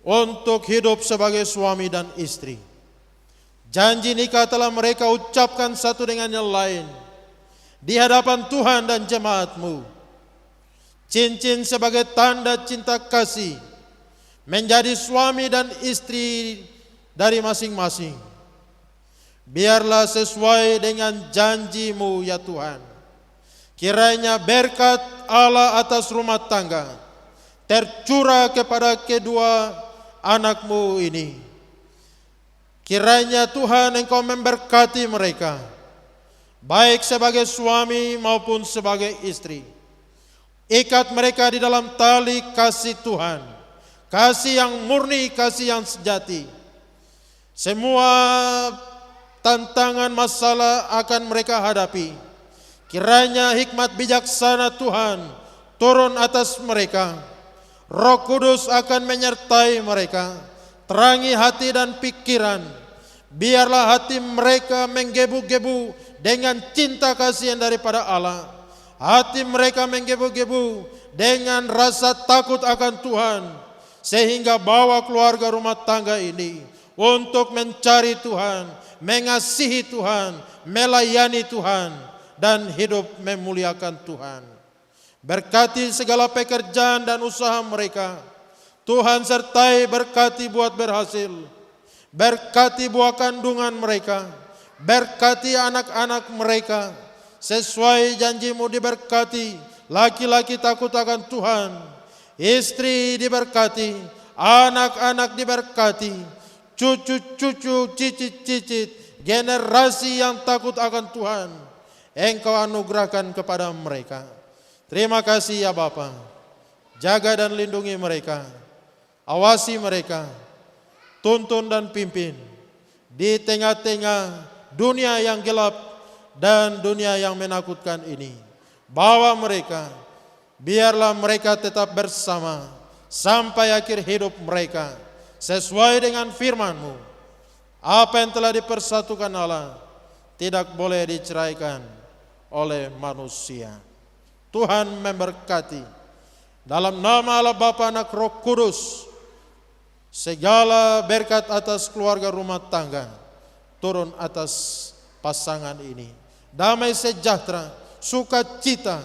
untuk hidup sebagai suami dan istri. Janji nikah telah mereka ucapkan satu dengan yang lain di hadapan Tuhan dan jemaat-Mu. Cincin sebagai tanda cinta kasih menjadi suami dan istri dari masing-masing. Biarlah sesuai dengan janji-Mu ya Tuhan. Kiranya berkat Allah atas rumah tangga tercurah kepada kedua anak-Mu ini. Kiranya Tuhan Engkau memberkati mereka, baik sebagai suami maupun sebagai istri. Ikat mereka di dalam tali kasih Tuhan, kasih yang murni, kasih yang sejati. Semua tantangan masalah akan mereka hadapi. Kiranya hikmat bijaksana Tuhan turun atas mereka. Roh Kudus akan menyertai mereka. Terangi hati dan pikiran. Biarlah hati mereka menggebu-gebu dengan cinta kasih yang daripada Allah. Hati mereka menggebu-gebu dengan rasa takut akan Tuhan, sehingga bawa keluarga rumah tangga ini untuk mencari Tuhan, mengasihi Tuhan, melayani Tuhan, dan hidup memuliakan Tuhan. Berkati segala pekerjaan dan usaha mereka. Tuhan sertai berkati buat berhasil. Berkati buah kandungan mereka. Berkati anak-anak mereka. Sesuai janji-Mu diberkati, laki-laki takut akan Tuhan, istri diberkati, anak-anak diberkati, cucu-cucu, cicit-cicit, generasi yang takut akan Tuhan, Engkau anugerahkan kepada mereka. Terima kasih ya Bapa. Jaga dan lindungi mereka, awasi mereka, tuntun dan pimpin di tengah-tengah dunia yang gelap dan dunia yang menakutkan ini. Bawa mereka, biarlah mereka tetap bersama sampai akhir hidup mereka, sesuai dengan firman-Mu. Apa yang telah dipersatukan Allah tidak boleh diceraikan oleh manusia. Tuhan memberkati. Dalam nama Allah Bapa, Anak, Roh Kudus, segala berkat atas keluarga rumah tangga turun atas pasangan ini. Damai sejahtera, sukacita.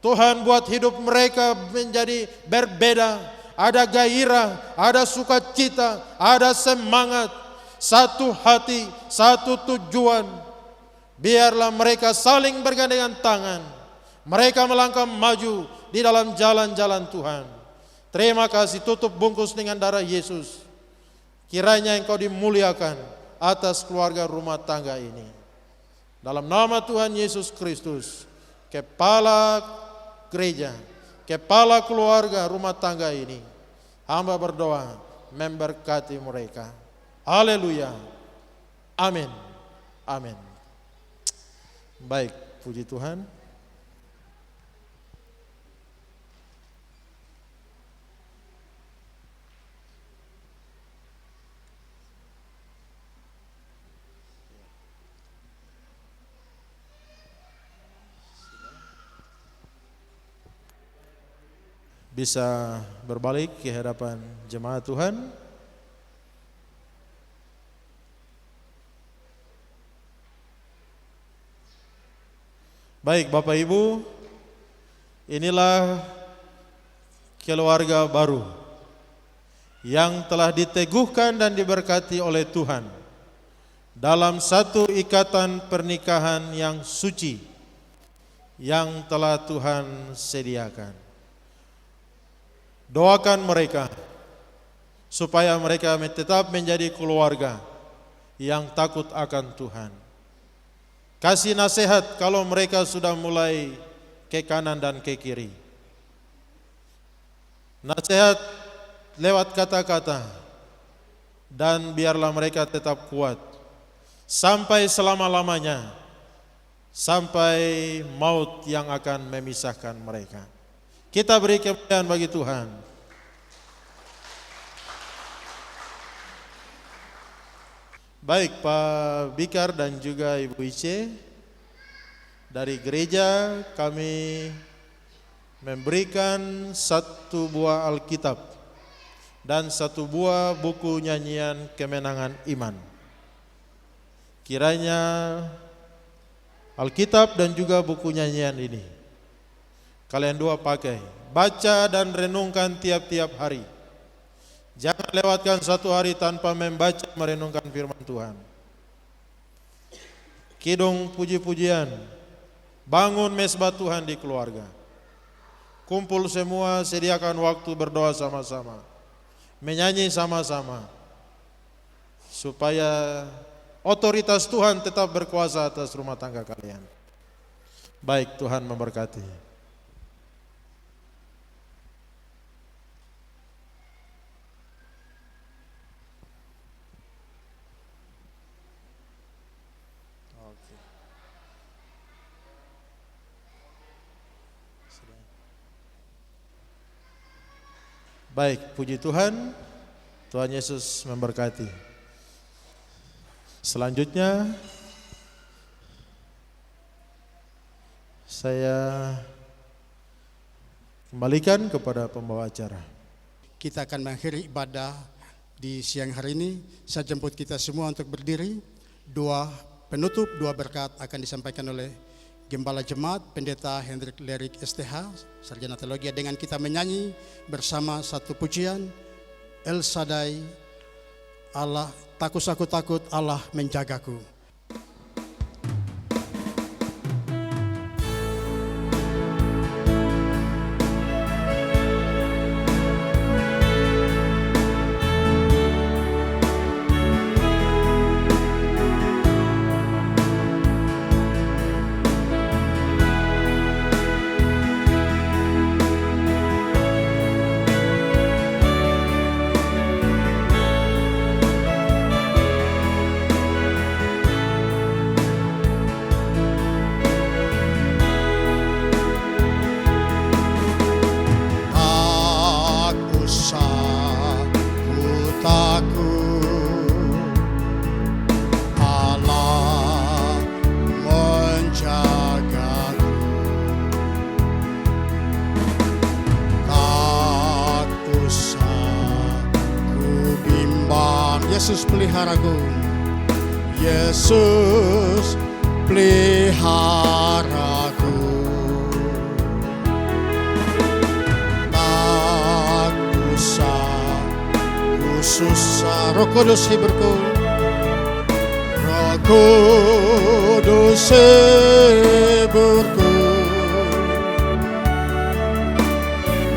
Tuhan buat hidup mereka menjadi berbeda. Ada gairah, ada sukacita, ada semangat. Satu hati, satu tujuan. Biarlah mereka saling bergandengan tangan. Mereka melangkah maju di dalam jalan-jalan Tuhan. Terima kasih, tutup bungkus dengan darah Yesus. Kiranya Engkau dimuliakan, atas keluarga rumah tangga ini. Dalam nama Tuhan Yesus Kristus, kepala gereja, kepala keluarga rumah tangga ini, hamba berdoa memberkati mereka. Haleluya. Amin. Amin. Baik, puji Tuhan. Bisa berbalik ke hadapan jemaat Tuhan. Baik Bapak Ibu, inilah keluarga baru yang telah diteguhkan dan diberkati oleh Tuhan dalam satu ikatan pernikahan yang suci yang telah Tuhan sediakan. Doakan mereka supaya mereka tetap menjadi keluarga yang takut akan Tuhan. Kasih nasihat kalau mereka sudah mulai ke kanan dan ke kiri. Nasihat lewat kata-kata, dan biarlah mereka tetap kuat sampai selama-lamanya, sampai maut yang akan memisahkan mereka. Kita beri kemuliaan bagi Tuhan. Baik Pak Bikar dan juga Ibu Ice, dari gereja kami memberikan satu buah Alkitab dan satu buah buku nyanyian kemenangan iman. Kiranya Alkitab dan juga buku nyanyian ini kalian dua pakai, baca dan renungkan tiap-tiap hari. Jangan lewatkan satu hari tanpa membaca merenungkan firman Tuhan. Kidung puji-pujian, bangun mesbah Tuhan di keluarga. Kumpul semua, sediakan waktu berdoa sama-sama, menyanyi sama-sama, supaya otoritas Tuhan tetap berkuasa atas rumah tangga kalian. Baik, Tuhan memberkati. Baik, puji Tuhan. Tuhan Yesus memberkati. Selanjutnya saya kembalikan kepada pembawa acara. Kita akan mengakhiri ibadah di siang hari ini. Saya jemput kita semua untuk berdiri. Doa penutup, doa berkat akan disampaikan oleh Gembala Jemaat Pendeta Hendrik Lerik STH, Sarjana Teologi, dengan kita menyanyi bersama satu pujian, El Shaddai, Allah, takut aku takut, Allah menjagaku. Yesus peliharaku, Yesus peliharaku. Tak usah ku susah, Roh Kudus hiburku, Roh Kudus hiburku.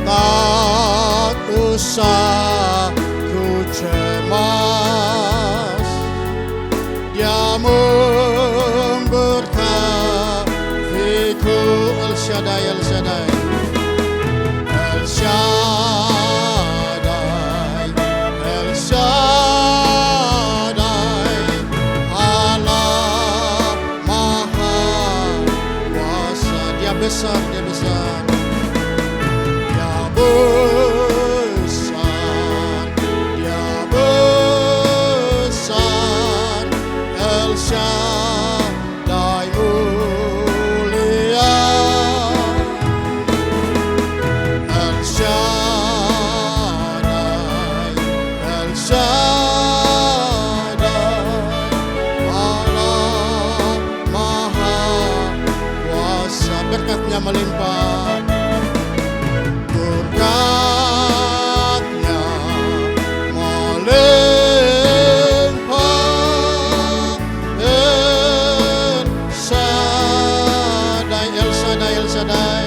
Tak usah ku cemas, El Shaddai, El Shaddai, El Shaddai, Allah Maha Kuasa. Dia besar, dia besar. Dia besar, dia besar. El Shaddai mulia. El Shaddai, El Shaddai, Allah Maha Kuasa. Berkatnya melimpah, berkatnya melimpah. El Shaddai, El Shaddai, El Shaddai.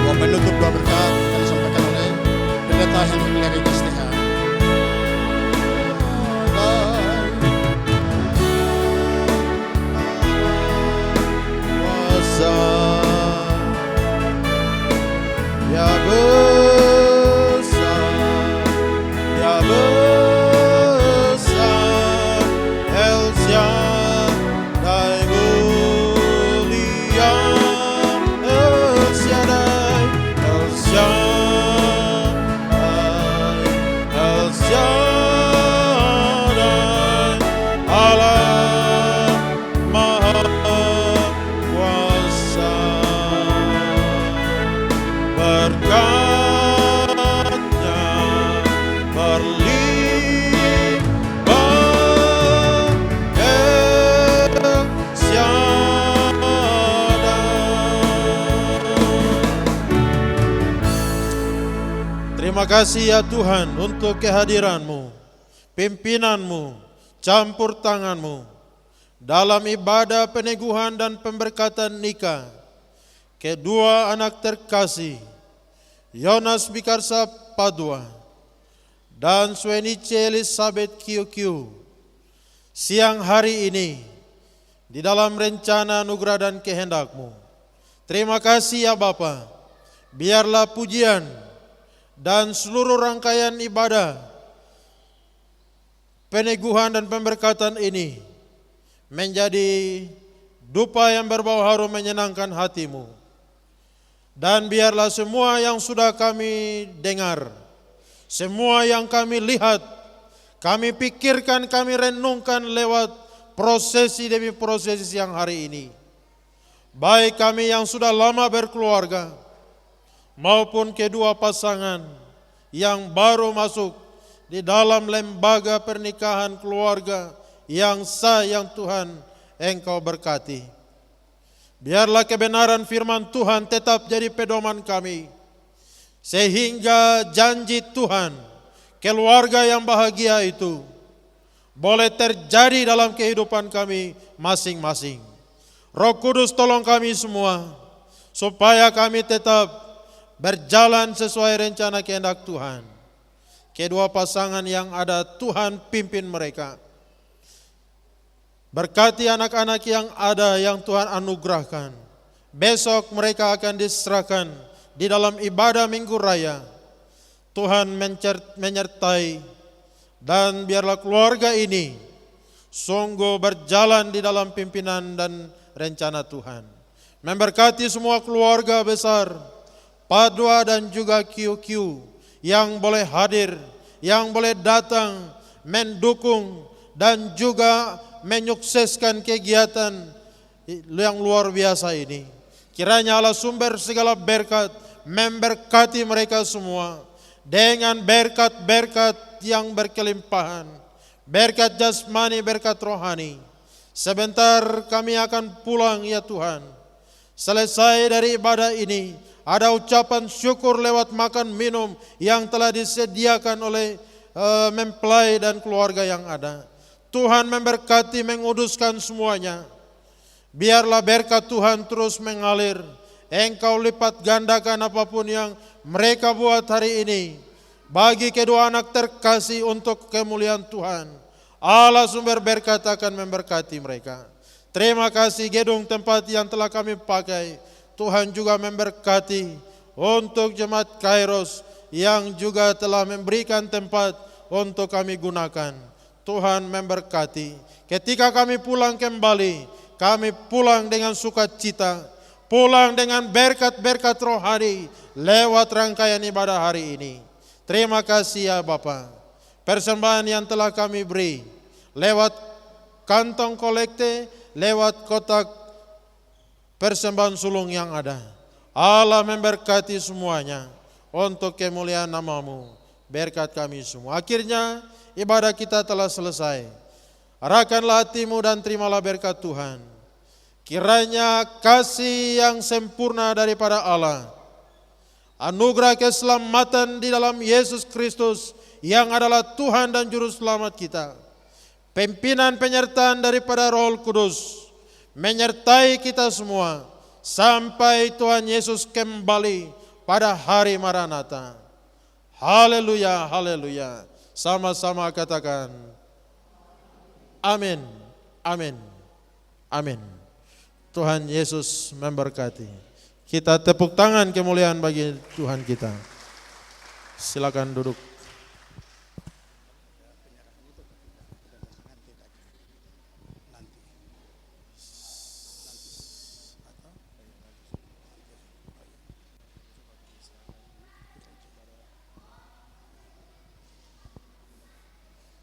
Dua penutup, dua berkat yang disampaikan oleh Pendeta Henry Larry Gasteha. Kuasa Ya besar, Ya besar, El Shaddai mulia, El Shaddai, El Shaddai, El Shaddai, Allah Maha Kuasa. Berkatnya berlimpah, El Shaddai. Terima kasih ya Tuhan untuk kehadiran-Mu, pimpinan-Mu, campur tangan-Mu dalam ibadah peneguhan dan pemberkatan nikah kedua anak terkasih Yonas Bikarsa Padua dan Swenice Elizabeth QQ siang hari ini di dalam rencana anugerah dan kehendak-Mu. Terima kasih ya Bapa, biarlah pujian dan seluruh rangkaian ibadah peneguhan dan pemberkatan ini menjadi dupa yang berbau harum menyenangkan hati-Mu. Dan biarlah semua yang sudah kami dengar, semua yang kami lihat, kami pikirkan, kami renungkan lewat prosesi demi prosesi siang hari ini. Baik kami yang sudah lama berkeluarga, maupun kedua pasangan yang baru masuk di dalam lembaga pernikahan keluarga yang sah yang Tuhan Engkau berkati. Biarlah kebenaran firman Tuhan tetap jadi pedoman kami, sehingga janji Tuhan, keluarga yang bahagia itu boleh terjadi dalam kehidupan kami masing-masing. Roh Kudus tolong kami semua, supaya kami tetap berjalan sesuai rencana kehendak Tuhan. Kedua pasangan yang ada, Tuhan pimpin mereka. Berkati anak-anak yang ada yang Tuhan anugerahkan. Besok mereka akan diserahkan di dalam ibadah Minggu Raya. Tuhan menyertai dan biarlah keluarga ini sungguh berjalan di dalam pimpinan dan rencana Tuhan. Memberkati semua keluarga besar Padua dan juga QQ yang boleh hadir, yang boleh datang mendukung dan juga menyukseskan kegiatan yang luar biasa ini. Kiranya Allah sumber segala berkat memberkati mereka semua dengan berkat-berkat yang berkelimpahan, berkat jasmani, berkat rohani. Sebentar kami akan pulang ya Tuhan. Selesai dari ibadah ini, ada ucapan syukur lewat makan minum yang telah disediakan oleh mempelai dan keluarga yang ada. Tuhan memberkati, menguduskan semuanya. Biarlah berkat Tuhan terus mengalir. Engkau lipat gandakan apapun yang mereka buat hari ini bagi kedua anak terkasih untuk kemuliaan Tuhan. Allah sumber berkat akan memberkati mereka. Terima kasih gedung tempat yang telah kami pakai. Tuhan juga memberkati untuk jemaat Kairos yang juga telah memberikan tempat untuk kami gunakan. Tuhan memberkati. Ketika kami pulang kembali, kami pulang dengan sukacita, pulang dengan berkat-berkat rohani lewat rangkaian ibadah hari ini. Terima kasih ya Bapa. Persembahan yang telah kami beri lewat kantong kolekte, lewat kotak persembahan sulung yang ada. Allah memberkati semuanya untuk kemuliaan nama-Mu. Berkat kami semua. Akhirnya ibadah kita telah selesai. Arahkanlah hatimu dan terimalah berkat Tuhan. Kiranya kasih yang sempurna daripada Allah, anugerah keselamatan di dalam Yesus Kristus yang adalah Tuhan dan Juru Selamat kita, pimpinan penyertaan daripada Roh Kudus menyertai kita semua sampai Tuhan Yesus kembali pada hari Maranatha. Haleluya, haleluya. Sama-sama katakan amin, amin, amin. Tuhan Yesus memberkati. Kita tepuk tangan kemuliaan bagi Tuhan kita. Silakan duduk.